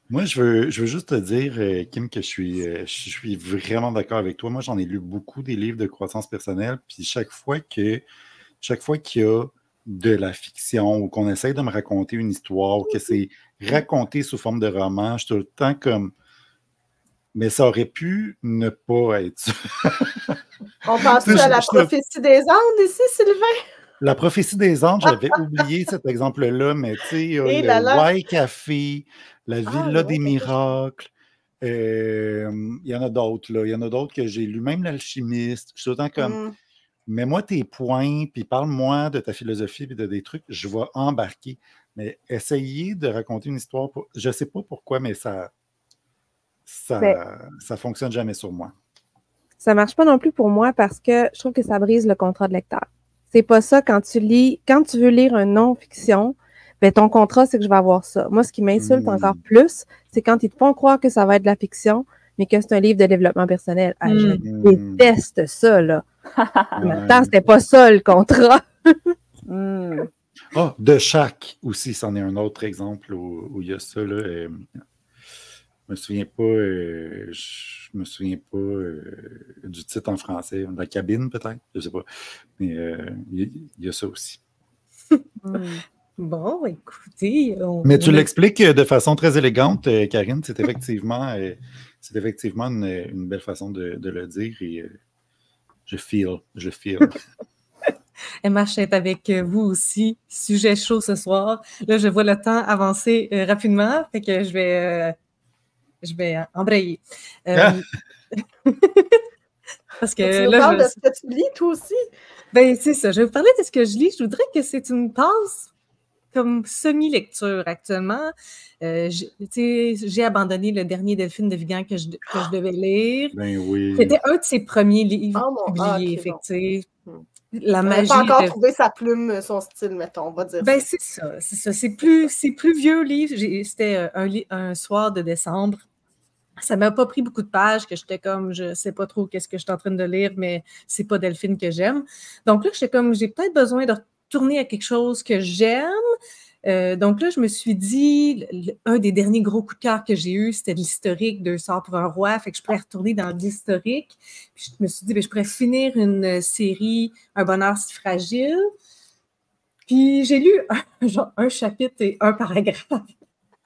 Moi, je veux juste te dire, Kim, que je suis vraiment d'accord avec toi. Moi, j'en ai lu beaucoup des livres de croissance personnelle, puis chaque fois qu'il y a de la fiction ou qu'on essaie de me raconter une histoire ou que c'est raconté sous forme de roman, je suis tout le temps comme... Mais ça aurait pu ne pas être ça. On pense à la prophétie des Andes ici, Sylvain? La prophétie des Andes, j'avais oublié cet exemple-là, mais tu sais, le White Café, la Villa des Miracles, il y en a d'autres, là. Il y en a d'autres que j'ai lu, même l'Alchimiste. Je suis autant comme, mets-moi tes points, puis parle-moi de ta philosophie, puis de des trucs, je vais embarquer. Mais essayer de raconter une histoire, je ne sais pas pourquoi, mais ça fonctionne jamais sur moi. Ça marche pas non plus pour moi parce que je trouve que ça brise le contrat de lecteur. C'est pas ça quand tu veux lire un non-fiction, ben ton contrat, c'est que je vais avoir ça. Moi, ce qui m'insulte encore plus, c'est quand ils te font croire que ça va être de la fiction, mais que c'est un livre de développement personnel. Ah, je déteste ça, là. Attends, c'était pas ça, le contrat. De chaque aussi, c'en est un autre exemple où il y a ça, là. Je me souviens pas du titre en français. La cabine, peut-être? Je sais pas. Mais il y a ça aussi. Bon, écoutez... Mais tu l'expliques de façon très élégante, Karine. C'est effectivement une belle façon de le dire et je feel. MH est avec vous aussi. Sujet chaud ce soir. Là, je vois le temps avancer rapidement, fait que je vais embrayer. Parce que tu nous parles de ce que tu lis, toi aussi? Ben, c'est ça. Je vais vous parler de ce que je lis. Je voudrais que c'est une passe comme semi-lecture actuellement. J'ai abandonné le dernier Delphine de Vigan que je devais lire. Ben oui. C'était un de ses premiers livres publiés, effectivement. la On n'a magie. pas encore trouvé sa plume, son style, mettons, on va dire Ben, ça. c'est ça, c'est ça. C'est plus vieux livre. C'était un soir de décembre. Ça m'a pas pris beaucoup de pages, que j'étais comme, je sais pas trop qu'est-ce que je suis en train de lire, mais c'est pas Delphine que j'aime. Donc là, j'étais comme, j'ai peut-être besoin de retourner à quelque chose que j'aime. Donc là, je me suis dit, un des derniers gros coups de cœur que j'ai eu, c'était de l'historique, 2 sorts pour un roi, fait que je pourrais retourner dans l'historique. Puis je me suis dit, ben, je pourrais finir une série, Un bonheur si fragile. Puis j'ai lu genre un chapitre et un paragraphe.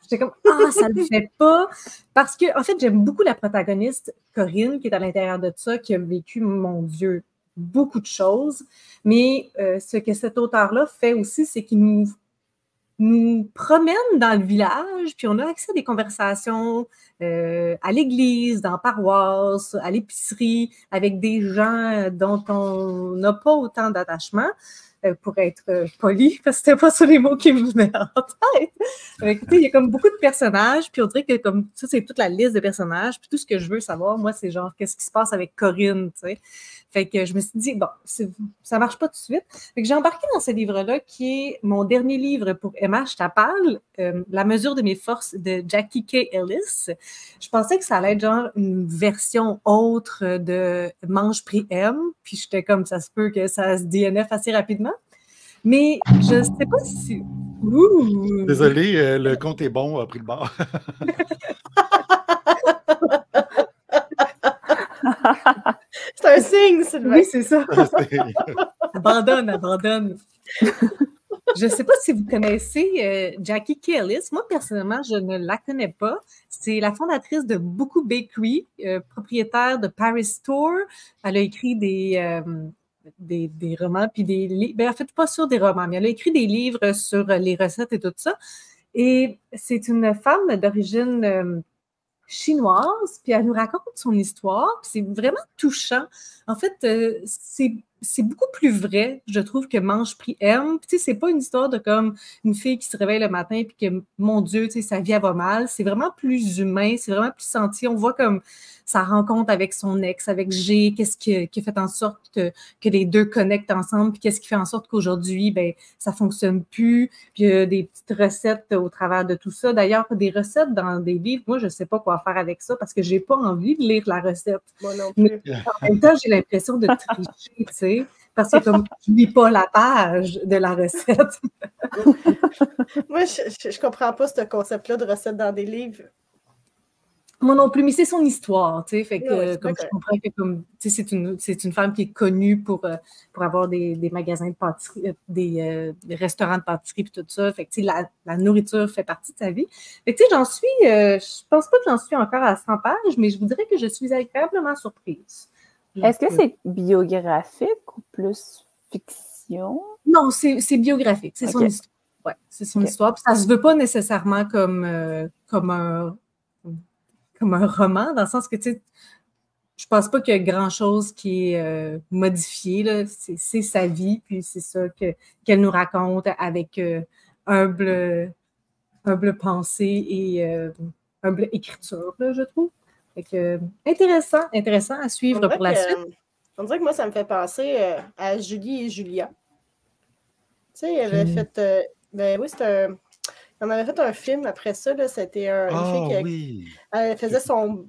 J'étais comme, ça le fait pas. Parce que, en fait, j'aime beaucoup la protagoniste, Corinne, qui est à l'intérieur de ça, qui a vécu, mon Dieu, beaucoup de choses. Mais ce que cet auteur-là fait aussi, c'est qu'il nous promène dans le village, puis on a accès à des conversations à l'église, dans la paroisse, à l'épicerie, avec des gens dont on n'a pas autant d'attachement. Pour être poli, parce que c'était pas sur les mots qui me venaient en tête. Écoutez, il y a comme beaucoup de personnages, puis on dirait que comme ça, c'est toute la liste de personnages, puis tout ce que je veux savoir, moi, c'est genre, qu'est-ce qui se passe avec Corinne, tu sais. Fait que je me suis dit, bon, ça marche pas tout de suite. Fait que j'ai embarqué dans ce livre-là, qui est mon dernier livre pour Emma, je t'appelle, La mesure de mes forces de Jackie K. Ellis. Je pensais que ça allait être genre une version autre de Mange Prix M, puis j'étais comme, ça se peut que ça se DNF assez rapidement. Mais je ne sais pas si... Ouh. Désolé, le compte est bon, a pris le bord. C'est un signe, Sylvain. Oui, c'est ça. Abandonne. Je ne sais pas si vous connaissez Jackie K. Ellis. Moi, personnellement, je ne la connais pas. C'est la fondatrice de Beaucoup Bakery, propriétaire de Paris Store. Elle a écrit des romans, puis des livres. Ben, en fait, pas sur des romans, mais elle a écrit des livres sur les recettes et tout ça. Et c'est une femme d'origine chinoise, puis elle nous raconte son histoire, puis c'est vraiment touchant. En fait, c'est beaucoup plus vrai, je trouve, que Mange Prix M. Tu sais, c'est pas une histoire de comme une fille qui se réveille le matin puis que, mon Dieu, tu sais, sa vie, elle va mal. C'est vraiment plus humain, c'est vraiment plus senti. On voit comme sa rencontre avec son ex, avec G, qu'est-ce qui a fait en sorte que les deux connectent ensemble, puis qu'est-ce qui fait en sorte qu'aujourd'hui, ben, ça fonctionne plus, puis il y a des petites recettes au travers de tout ça. D'ailleurs, des recettes dans des livres, moi, je sais pas quoi faire avec ça parce que j'ai pas envie de lire la recette. Moi non plus. Mais en même temps, j'ai l'impression de tricher, tu sais, parce que comme je lis pas la page de la recette. Moi, je comprends pas ce concept-là de recette dans des livres. Moi non plus, mais c'est son histoire, tu sais, fait que Ouais, comme je comprends que comme tu sais, c'est une femme qui est connue pour avoir des magasins de pâtisserie, des restaurants de pâtisserie puis tout ça, fait que tu sais, la nourriture fait partie de sa vie. Fait que tu sais, je pense pas que j'en suis encore à 100 pages, mais je vous dirais que je suis agréablement surprise. Est-ce que c'est biographique ou plus fiction? Non, c'est biographique, c'est son histoire. Ouais, c'est son histoire, puis ça se veut pas nécessairement comme un roman, dans le sens que, tu sais, je pense pas qu'il y a grand-chose qui est modifié, là. C'est sa vie, puis c'est ça qu'elle nous raconte avec humble pensée et humble écriture, là, je trouve. Fait que, intéressant à suivre pour la suite. On dirait que moi, ça me fait penser à Julie et Julia. Tu sais, il avait fait... ben oui, c'était un... On avait fait un film après ça, là, c'était une fille qui elle faisait son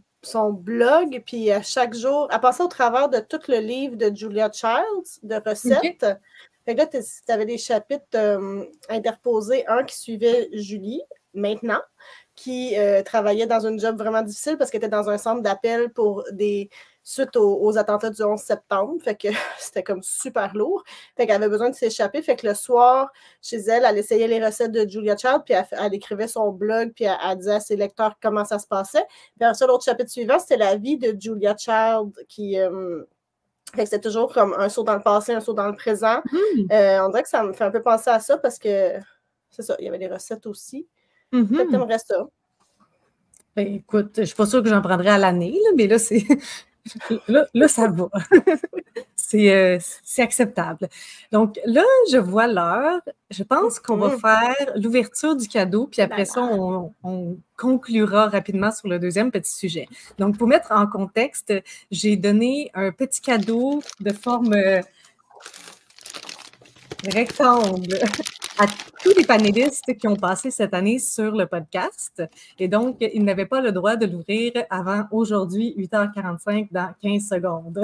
blog, puis à chaque jour, elle passait au travers de tout le livre de Julia Childs, de recettes. Okay. Fait que là, tu avais des chapitres interposés, un qui suivait Julie, maintenant, qui travaillait dans une job vraiment difficile parce qu'elle était dans un centre d'appel pour suite aux attentats du 11 septembre. Fait que c'était comme super lourd. Fait qu'elle avait besoin de s'échapper. Fait que le soir, chez elle, elle essayait les recettes de Julia Child, puis elle écrivait son blog, puis elle disait à ses lecteurs comment ça se passait. Puis après ça, l'autre chapitre suivant, c'était la vie de Julia Child qui... fait que c'était toujours comme un saut dans le passé, un saut dans le présent. On dirait que ça me fait un peu penser à ça parce que c'est ça, il y avait des recettes aussi. Peut-être que t'aimerais ça. Ben, écoute, je ne suis pas sûre que j'en prendrais à l'année, là, mais là, c'est... Là, ça va. C'est acceptable. Donc là, je vois l'heure. Je pense qu'on va faire l'ouverture du cadeau, puis après ça, on conclura rapidement sur le deuxième petit sujet. Donc, pour mettre en contexte, j'ai donné un petit cadeau de forme rectangle à tous les panélistes qui ont passé cette année sur le podcast. Et donc, ils n'avaient pas le droit de l'ouvrir avant aujourd'hui, 8h45, dans 15 secondes.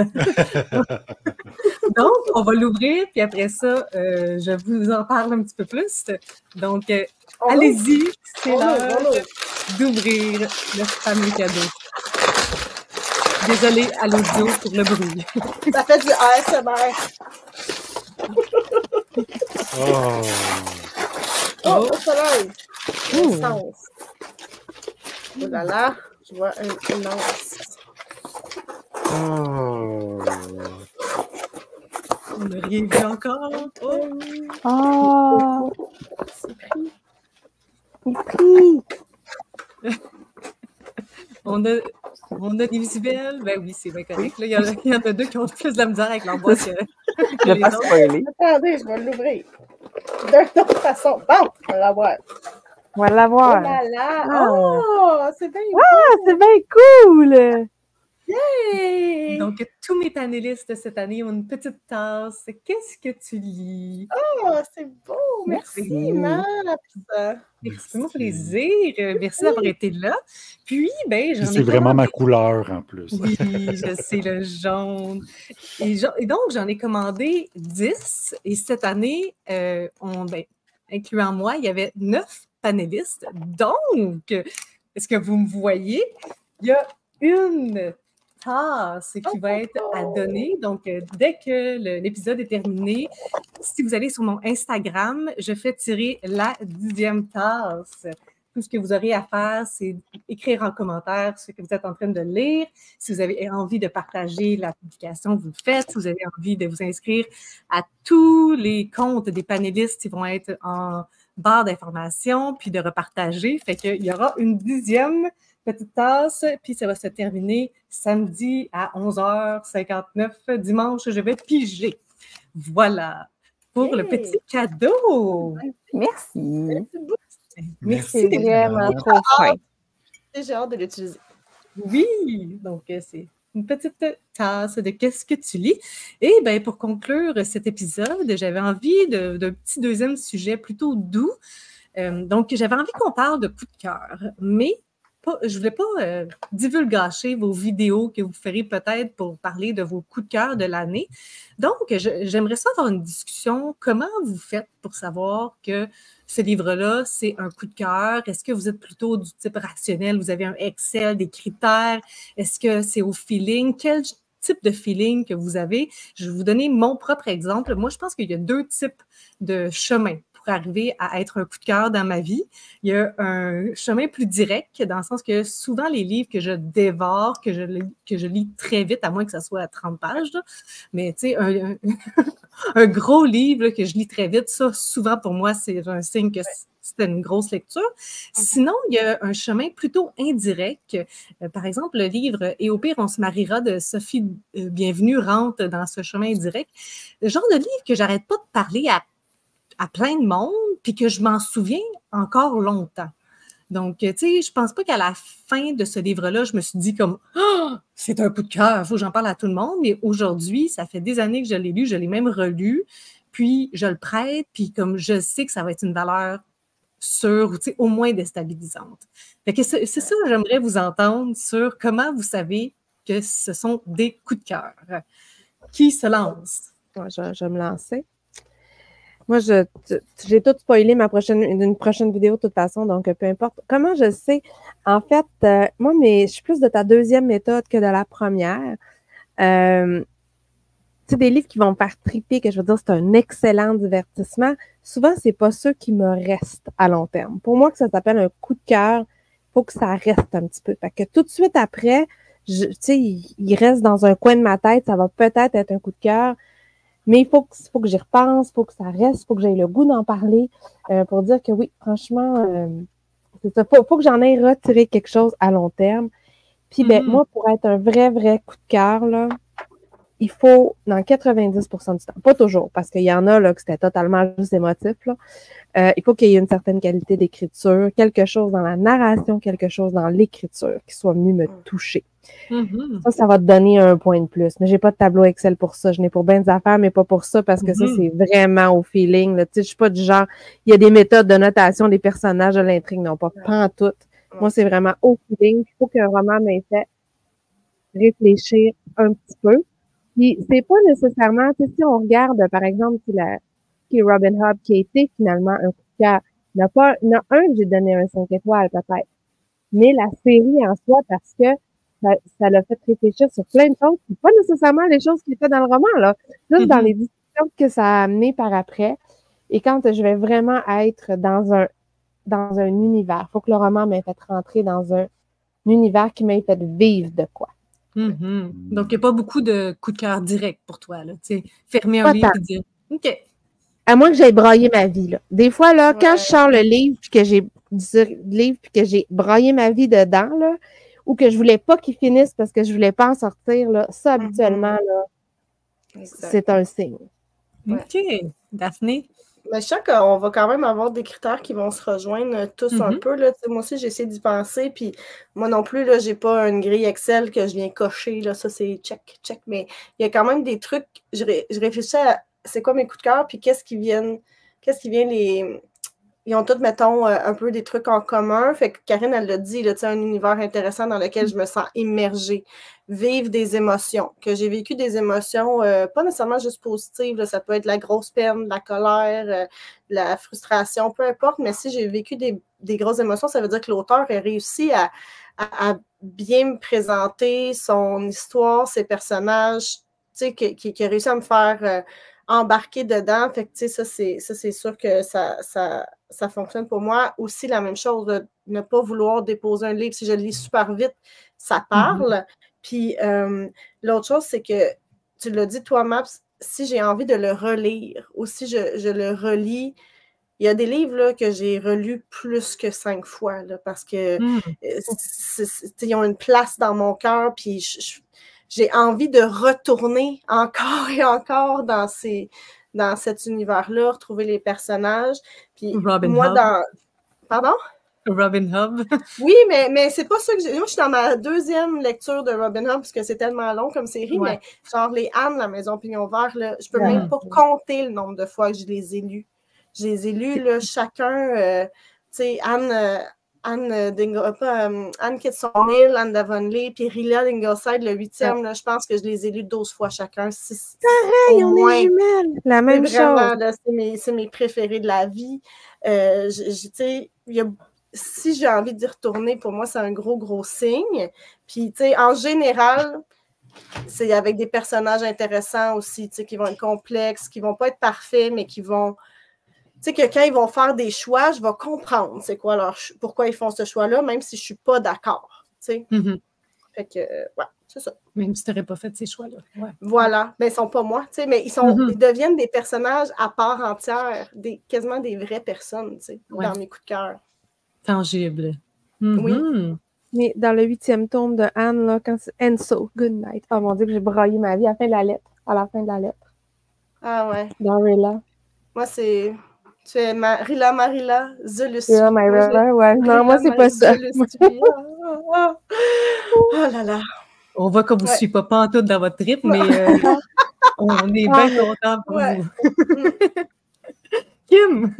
Donc, on va l'ouvrir, puis après ça, je vous en parle un petit peu plus. Donc, allez-y, c'est l'heure d'ouvrir le fameux cadeau. Désolée à l'audio pour le bruit. Ça fait du ASMR. Oh! Oh, au soleil! Essence. Oh là là, je vois une lance. Oh! On n'a rien vu encore. Oh! Oh! C'est pris. Il prie! On a des visuels. Ben oui, c'est bien correct. Là, il y en a deux qui ont plus de la misère avec leur boîte que Je vais les pas autres. spoiler. Attendez, je vais l'ouvrir. D'une autre façon. Bon, on va l'avoir. On va Oh l'avoir. là là! Ah. Oh, c'est bien Ah, c'est bien cool! beau! Donc, tous mes panélistes cette année ont une petite tasse. Qu'est-ce que tu lis? Oh, c'est beau! Merci, Merci. Max! C'est mon plaisir. Merci d'avoir été là. Puis, ben, j'en ai C'est vraiment commandé- ma couleur en plus. Oui, je sais, le jaune. Et donc, j'en ai commandé 10. Et cette année, incluant moi, il y avait 9 panélistes. Donc, est-ce que vous me voyez? Il y a une tasse qui va être à donner. Donc, dès que l'épisode est terminé, si vous allez sur mon Instagram, je fais tirer la 10e tasse. Tout ce que vous aurez à faire, c'est écrire en commentaire ce que vous êtes en train de lire. Si vous avez envie de partager la publication, vous le faites. Si vous avez envie de vous inscrire à tous les comptes des panélistes qui vont être en barre d'informations, puis de repartager. Fait qu'il y aura une 10e petite tasse, puis ça va se terminer samedi à 11h59. Dimanche, je vais piger. Voilà pour le petit cadeau. Merci. Merci C'est d'être vraiment trop fin. J'ai hâte de l'utiliser. Oui, donc c'est une petite tasse de Qu'est-ce que tu lis? Et bien, pour conclure cet épisode, j'avais envie d'un petit deuxième sujet plutôt doux. Donc, j'avais envie qu'on parle de coup de cœur, mais je ne voulais pas divulgacher vos vidéos que vous ferez peut-être pour parler de vos coups de cœur de l'année. Donc, j'aimerais ça avoir une discussion. Comment vous faites pour savoir que ce livre-là, c'est un coup de cœur? Est-ce que vous êtes plutôt du type rationnel? Vous avez un Excel, des critères? Est-ce que c'est au feeling? Quel type de feeling que vous avez? Je vais vous donner mon propre exemple. Moi, je pense qu'il y a 2 types de chemins pour arriver à être un coup de cœur dans ma vie. Il y a un chemin plus direct, dans le sens que souvent, les livres que je dévore, que je lis très vite, à moins que ça soit à 30 pages, là, mais tu sais, un gros livre là, que je lis très vite, ça, souvent, pour moi, c'est un signe que c'était une grosse lecture. Sinon, il y a un chemin plutôt indirect. Par exemple, le livre « Et au pire, on se mariera » de Sophie Bienvenue rentre dans ce chemin indirect. Le genre de livre que j'arrête pas de parler à plein de monde, puis que je m'en souviens encore longtemps. Donc, tu sais, je pense pas qu'à la fin de ce livre-là, je me suis dit comme « Ah, c'est un coup de cœur, il faut que j'en parle à tout le monde », mais aujourd'hui, ça fait des années que je l'ai lu, je l'ai même relu, puis je le prête, puis comme je sais que ça va être une valeur sûre, ou tu sais, au moins déstabilisante. Fait que c'est ça que j'aimerais vous entendre sur comment vous savez que ce sont des coups de cœur. Qui se lance? Ouais, je vais me lancer. Moi, j'ai tout spoilé une prochaine vidéo de toute façon, donc peu importe. Comment je sais? En fait, moi, je suis plus de ta deuxième méthode que de la première. Tu sais, des livres qui vont me faire triper, que je veux dire, c'est un excellent divertissement. Souvent, c'est pas ceux qui me restent à long terme. Pour moi, que ça s'appelle un coup de cœur, il faut que ça reste un petit peu. Fait que tout de suite après, tu sais, il reste dans un coin de ma tête, ça va peut-être être un coup de cœur. Mais il faut que j'y repense, il faut que ça reste, il faut que j'aie le goût d'en parler pour dire que oui, franchement, c'est ça. Faut que j'en aie retiré quelque chose à long terme. Puis, moi, pour être un vrai coup de cœur, là, il faut, dans 90% du temps, pas toujours, parce qu'il y en a là, que c'était totalement juste émotif, là, il faut qu'il y ait une certaine qualité d'écriture, quelque chose dans la narration, quelque chose dans l'écriture qui soit venu me toucher. Ça va te donner un point de plus. Mais j'ai pas de tableau Excel pour ça. Je n'ai pour bien des affaires, mais pas pour ça, parce que ça, c'est vraiment au feeling. Tu sais, je suis pas du genre, il y a des méthodes de notation des personnages de l'intrigue, non pas en tout. Moi, c'est vraiment au feeling. Il faut qu'un roman m'ait fait réfléchir un petit peu. Puis, c'est pas nécessairement, tu sais, si on regarde, par exemple, qui est Robin Hood, qui a été finalement un coup de cœur. Il y en a un que j'ai donné un 5 étoiles, peut-être. Mais la série en soi, parce que ça l'a fait réfléchir sur plein de choses, puis pas nécessairement les choses qui étaient dans le roman, là. Juste dans les discussions que ça a amené par après. Et quand je vais vraiment être dans un univers, faut que le roman m'ait fait rentrer dans un univers qui m'ait fait vivre de quoi. Donc, il n'y a pas beaucoup de coups de cœur direct pour toi, là. Tu sais, fermer un livre et dire OK. À moins que j'aille brailler ma vie, là. Des fois, là, quand je sors le livre, puis que j'ai braillé ma vie dedans, là, ou que je voulais pas qu'il finisse parce que je voulais pas en sortir, là, ça, habituellement, là, c'est un signe. OK. Daphné? Mais je sens qu'on va quand même avoir des critères qui vont se rejoindre tous un peu. Là. Moi aussi, j'essaie d'y penser. Puis moi non plus, là, j'ai pas une grille Excel que je viens cocher. Là. Ça, c'est check, check. Mais il y a quand même des trucs. Je réfléchis à c'est quoi mes coups de cœur, puis qu'est-ce qui vient les. Ils ont tous, mettons, un peu des trucs en commun. Fait que Karine, elle l'a dit, là, un univers intéressant dans lequel je me sens immergée. Vivre des émotions. Que j'ai vécu des émotions, pas nécessairement juste positives. Là, ça peut être la grosse peine, la colère, la frustration, peu importe. Mais si j'ai vécu des grosses émotions, ça veut dire que l'auteur a réussi à bien me présenter son histoire, ses personnages, qui a réussi à me faire embarquer dedans. Fait que, ça, c'est sûr que ça fonctionne pour moi. Aussi, la même chose, de ne pas vouloir déposer un livre. Si je le lis super vite, ça parle. Puis, l'autre chose, c'est que, tu l'as dit, toi, Maps, si j'ai envie de le relire ou si je le relis, il y a des livres là, que j'ai relus plus que 5 fois là, parce que ils ont une place dans mon cœur. Puis, j'ai envie de retourner encore et encore dans cet univers-là, retrouver les personnages. Puis Robin moi, Hood. Pardon? Robin Hood. Oui, mais c'est pas ça que j'ai. Moi, je suis dans ma deuxième lecture de Robin Hood, parce que c'est tellement long comme série, mais genre les Anne, la Maison Pignon Vert, là, je peux même pas compter le nombre de fois que je les ai lus. Je les ai lus, là, chacun, tu sais, Anne quitte son île, Anne d'Avonlea, puis Rilla d'Ingleside, le 8e, là, je pense que je les ai lus 12 fois chacun. Pareil, on est jumelles. La même chose. Vraiment, là, c'est mes préférés de la vie. Tu sais, si j'ai envie d'y retourner, pour moi, c'est un gros, gros signe. Puis, tu sais, en général, c'est avec des personnages intéressants aussi, tu sais, qui vont être complexes, qui vont pas être parfaits, mais qui vont... Tu sais, que quand ils vont faire des choix, je vais comprendre c'est quoi pourquoi ils font ce choix-là, même si je suis pas d'accord, tu sais. Fait que, ouais, c'est ça. Même si tu n'aurais pas fait ces choix-là. Ouais. Voilà. Mais ils sont pas moi, tu sais, mais ils deviennent des personnages à part entière, quasiment des vraies personnes, tu sais, dans mes coups de cœur. Tangible. Oui. Mais dans le 8e tome de Anne, là, quand c'est Enso, Good Night. Oh mon Dieu, que j'ai braillé ma vie à la fin de la lettre. À la fin de la lettre. Ah ouais. Dans Rilla. Moi, c'est... Tu es Rilla Marilla, je le suis. Rilla Marilla, ouais. Non, moi, c'est pas ça. Oh là là. On voit qu'on ne vous suit pas pantoute dans votre trip, mais on est bien contents pour vous. Kim?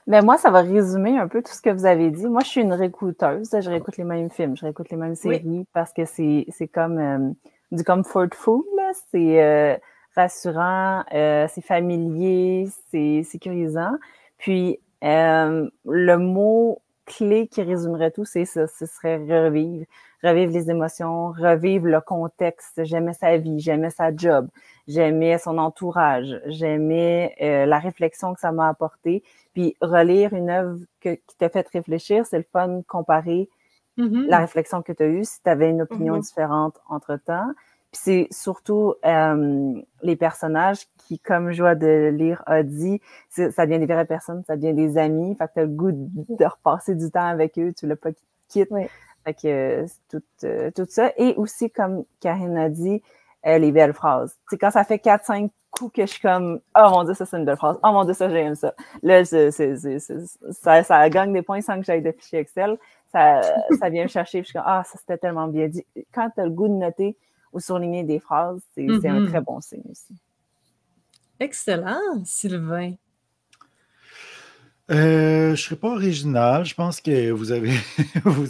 Ben moi, ça va résumer un peu tout ce que vous avez dit. Moi, je suis une réécouteuse. Je réécoute les mêmes films, je réécoute les mêmes séries parce que c'est comme du comfort food. C'est rassurant, c'est familier, c'est sécurisant. Puis, le mot clé qui résumerait tout, c'est ça, ce serait revivre. Revivre les émotions, revivre le contexte. J'aimais sa vie, j'aimais sa job, j'aimais son entourage, j'aimais la réflexion que ça m'a apporté. Puis relire une œuvre qui t'a fait réfléchir, c'est le fun de comparer la réflexion que tu as eue si tu avais une opinion différente entre-temps. Puis c'est surtout les personnages qui, comme Joie de lire a dit, ça devient des vraies personnes, ça devient des amis. Fait que tu as le goût de repasser du temps avec eux, tu l'as pas quitté. Fait que c'est tout ça. Et aussi, comme Karine a dit, les belles phrases. Tu sais, quand ça fait 4-5 coups que je suis comme « Oh mon Dieu, ça c'est une belle phrase. Oh mon Dieu, ça j'aime ça. » Là, ça gagne des points sans que j'aille de fichier Excel. Ça vient me chercher. Puis je suis comme « Ah, ça c'était tellement bien dit. » Quand tu as le goût de noter ou surligner des phrases, c'est un très bon signe aussi. Excellent, Sylvain. Je ne serai pas original. Je pense que vous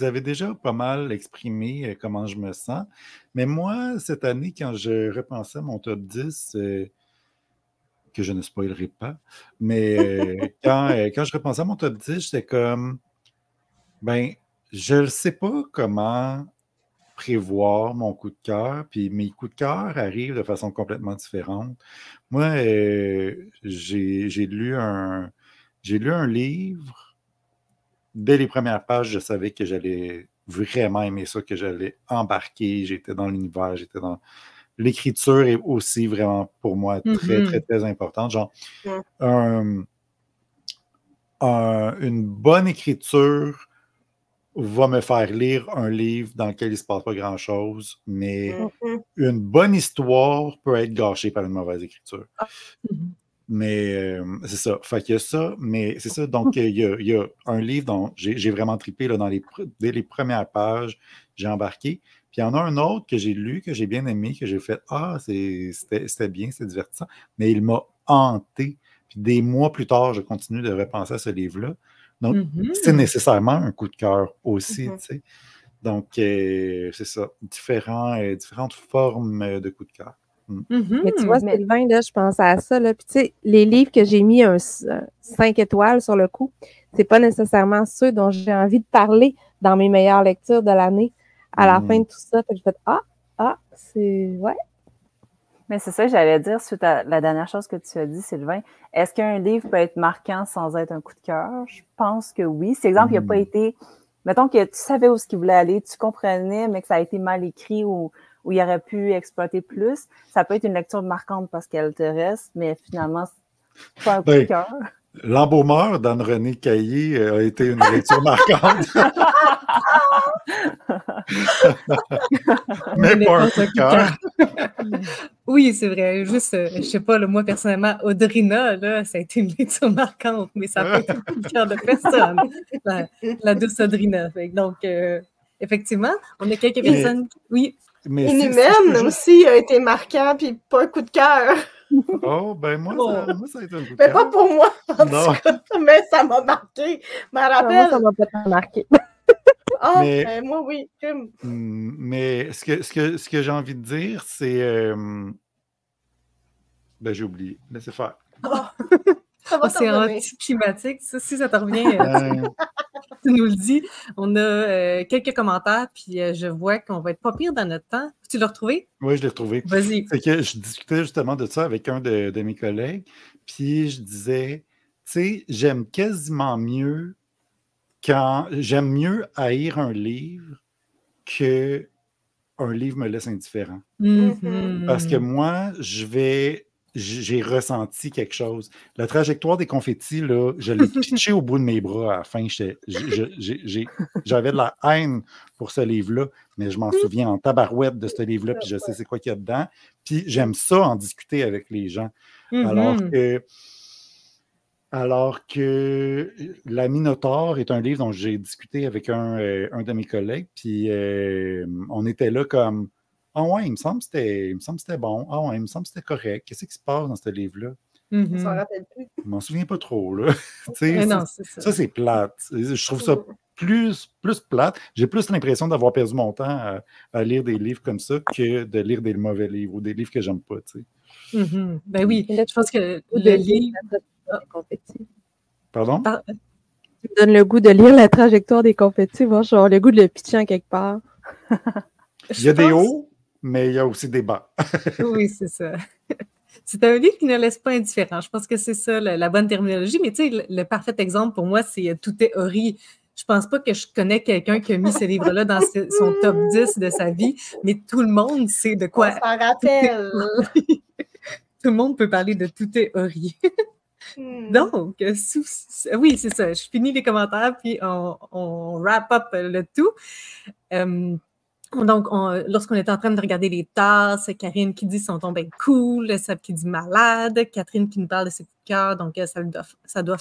avez déjà pas mal exprimé comment je me sens. Mais moi, cette année, quand je repensais à mon top 10, que je ne spoilerai pas, mais quand je repensais à mon top 10, j'étais comme, ben, je ne sais pas comment prévoir mon coup de cœur, puis mes coups de cœur arrivent de façon complètement différente. Moi, j'ai lu un livre. Dès les premières pages, je savais que j'allais vraiment aimer ça, que j'allais embarquer. J'étais dans l'univers, j'étais dans... L'écriture est aussi vraiment, pour moi, très, très, très importante. Genre, une bonne écriture va me faire lire un livre dans lequel il ne se passe pas grand-chose, mais une bonne histoire peut être gâchée par une mauvaise écriture. Mais c'est ça. Fait qu'il y a ça, mais c'est ça. Donc, il y a un livre dont j'ai vraiment trippé là, dès les premières pages, j'ai embarqué. Puis il y en a un autre que j'ai lu, que j'ai bien aimé, que j'ai fait « Ah, c'était bien, c'était divertissant », mais il m'a hanté. Puis des mois plus tard, je continue de repenser à ce livre-là. Donc, c'est nécessairement un coup de cœur aussi, tu sais. Donc, c'est ça. Différentes formes de coup de cœur. Mais tu vois, Sylvain, là, je pense à ça. Là. Puis, tu sais, les livres que j'ai mis 5 étoiles sur le coup, c'est pas nécessairement ceux dont j'ai envie de parler dans mes meilleures lectures de l'année à la fin de tout ça. Fait que je fais c'est... Ouais. Mais c'est ça que j'allais dire suite à la dernière chose que tu as dit, Sylvain. Est-ce qu'un livre peut être marquant sans être un coup de cœur? Je pense que oui. Si, exemple, il n'a pas été... Mettons que tu savais où il voulait aller, tu comprenais, mais que ça a été mal écrit ou il aurait pu exploiter plus, ça peut être une lecture marquante parce qu'elle te reste, mais finalement, c'est pas un coup de cœur. L'embaumeur d'Anne-Renée Caillé a été une lecture marquante. Mais pas un coup de cœur. Oui, c'est vrai. Juste, je sais pas, moi, personnellement, Audrina, là, ça a été une lecture marquante, mais ça n'a pas été le coup de cœur de personne. La douce Audrina. Donc, effectivement, on a quelques personnes... Oui. Mais Inhumaine aussi a été marquant, puis pas un coup de cœur. Oh, ben moi, ça a été un coup de cœur. Mais pas pour moi, en tout cas, mais ça m'a marqué. Je me rappelle. Moi, ça m'a pas marqué. Ben moi, oui. Mais ce que j'ai envie de dire, c'est... Ben, j'ai oublié. Laissez faire. C'est anticlimatique. Si ça te revient, tu nous le dis. On a quelques commentaires, puis je vois qu'on va être pas pire dans notre temps. Tu l'as retrouvé? Oui, je l'ai retrouvé. Vas-y. C'est que je discutais justement de ça avec un de mes collègues, puis je disais, tu sais, j'aime mieux haïr un livre que un livre me laisse indifférent. Parce que moi, j'ai ressenti quelque chose. La trajectoire des confettis, là, je l'ai pitché au bout de mes bras à la fin. J'avais de la haine pour ce livre-là, mais je m'en souviens en tabarouette de ce livre-là, puis je sais c'est quoi qu'il y a dedans. Puis j'aime ça en discuter avec les gens. Alors que La Minotaure est un livre dont j'ai discuté avec un de mes collègues, puis on était là comme « Ah ouais, il me semble que c'était bon. Ah ouais, il me semble que c'était correct. Qu'est-ce qui se passe dans ce livre-là? » On s'en rappelle plus. Je m'en souviens pas trop, là. Non, c'est ça. Ça, c'est plate. Je trouve ça plus plate. J'ai plus l'impression d'avoir perdu mon temps à lire des livres comme ça que de lire des mauvais livres ou des livres que j'aime pas, tu sais. Ben oui, je pense que le livre... Pardon? Tu me donnes le goût de lire La trajectoire des confettis. Moi, j'ai le goût de le pitcher en quelque part. Il y a des hauts, mais il y a aussi des bas. Oui, c'est ça. C'est un livre qui ne laisse pas indifférent. Je pense que c'est ça la bonne terminologie. Mais tu sais, le parfait exemple pour moi, c'est Tout est Ori. Je pense pas que je connais quelqu'un qui a mis ce livre-là dans son top 10 de sa vie, mais tout le monde sait de quoi. On s'en rappelle. Tout le monde peut parler de Tout est Ori. Donc, oui, c'est ça. Je finis les commentaires, puis on wrap up le tout. Donc, lorsqu'on était en train de regarder les tasses, Karine qui dit son ton bien cool, Seb qui dit malade, Catherine qui nous parle de ses coups de cœur, donc ça doit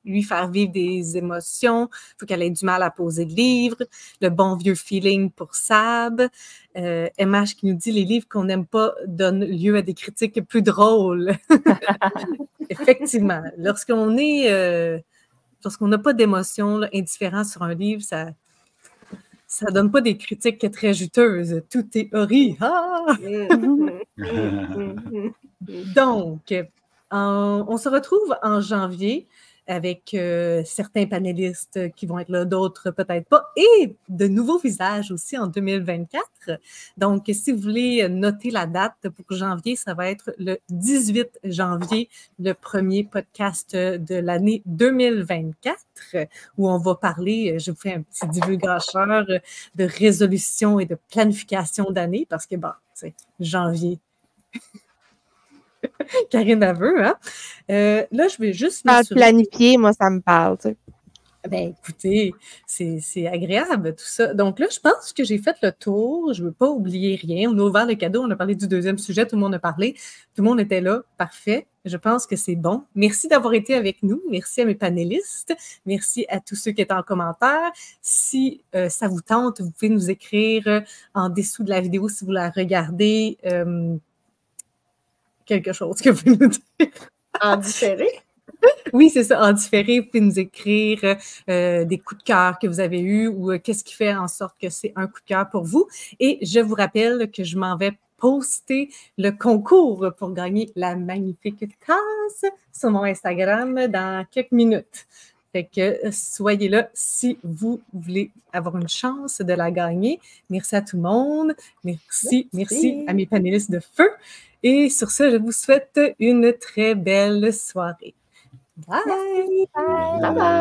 lui faire vivre des émotions, il faut qu'elle ait du mal à poser le livre, le bon vieux feeling pour Sab, MH qui nous dit les livres qu'on n'aime pas donnent lieu à des critiques plus drôles. Effectivement, lorsqu'on n'a pas d'émotion, indifférent sur un livre, ça donne pas des critiques très juteuses. Tout est horrible. Ah! Donc, on se retrouve en janvier avec certains panélistes qui vont être là, d'autres peut-être pas, et de nouveaux visages aussi en 2024. Donc, si vous voulez noter la date pour janvier, ça va être le 18 janvier, le premier podcast de l'année 2024, où on va parler, je vous fais un petit divulgateur de résolution et de planification d'année, parce que, bon, c'est janvier. Karine a veut, hein? Là, je vais juste m'assurer... Planifier, moi, ça me parle, tu sais. Ben, écoutez, c'est agréable, tout ça. Donc là, je pense que j'ai fait le tour. Je ne veux pas oublier rien. On a ouvert le cadeau, on a parlé du deuxième sujet, tout le monde a parlé. Tout le monde était là, parfait. Je pense que c'est bon. Merci d'avoir été avec nous. Merci à mes panélistes. Merci à tous ceux qui étaient en commentaire. Si ça vous tente, vous pouvez nous écrire en dessous de la vidéo si vous la regardez. Quelque chose que vous pouvez nous dire. En différé? Oui, c'est ça, en différé. Vous pouvez nous écrire des coups de cœur que vous avez eus ou qu'est-ce qui fait en sorte que c'est un coup de cœur pour vous. Et je vous rappelle que je m'en vais poster le concours pour gagner la magnifique tasse sur mon Instagram dans quelques minutes. Fait que soyez là si vous voulez avoir une chance de la gagner. Merci à tout le monde. Merci à mes panélistes de feu. Et sur ce, je vous souhaite une très belle soirée. Bye! Bye bye!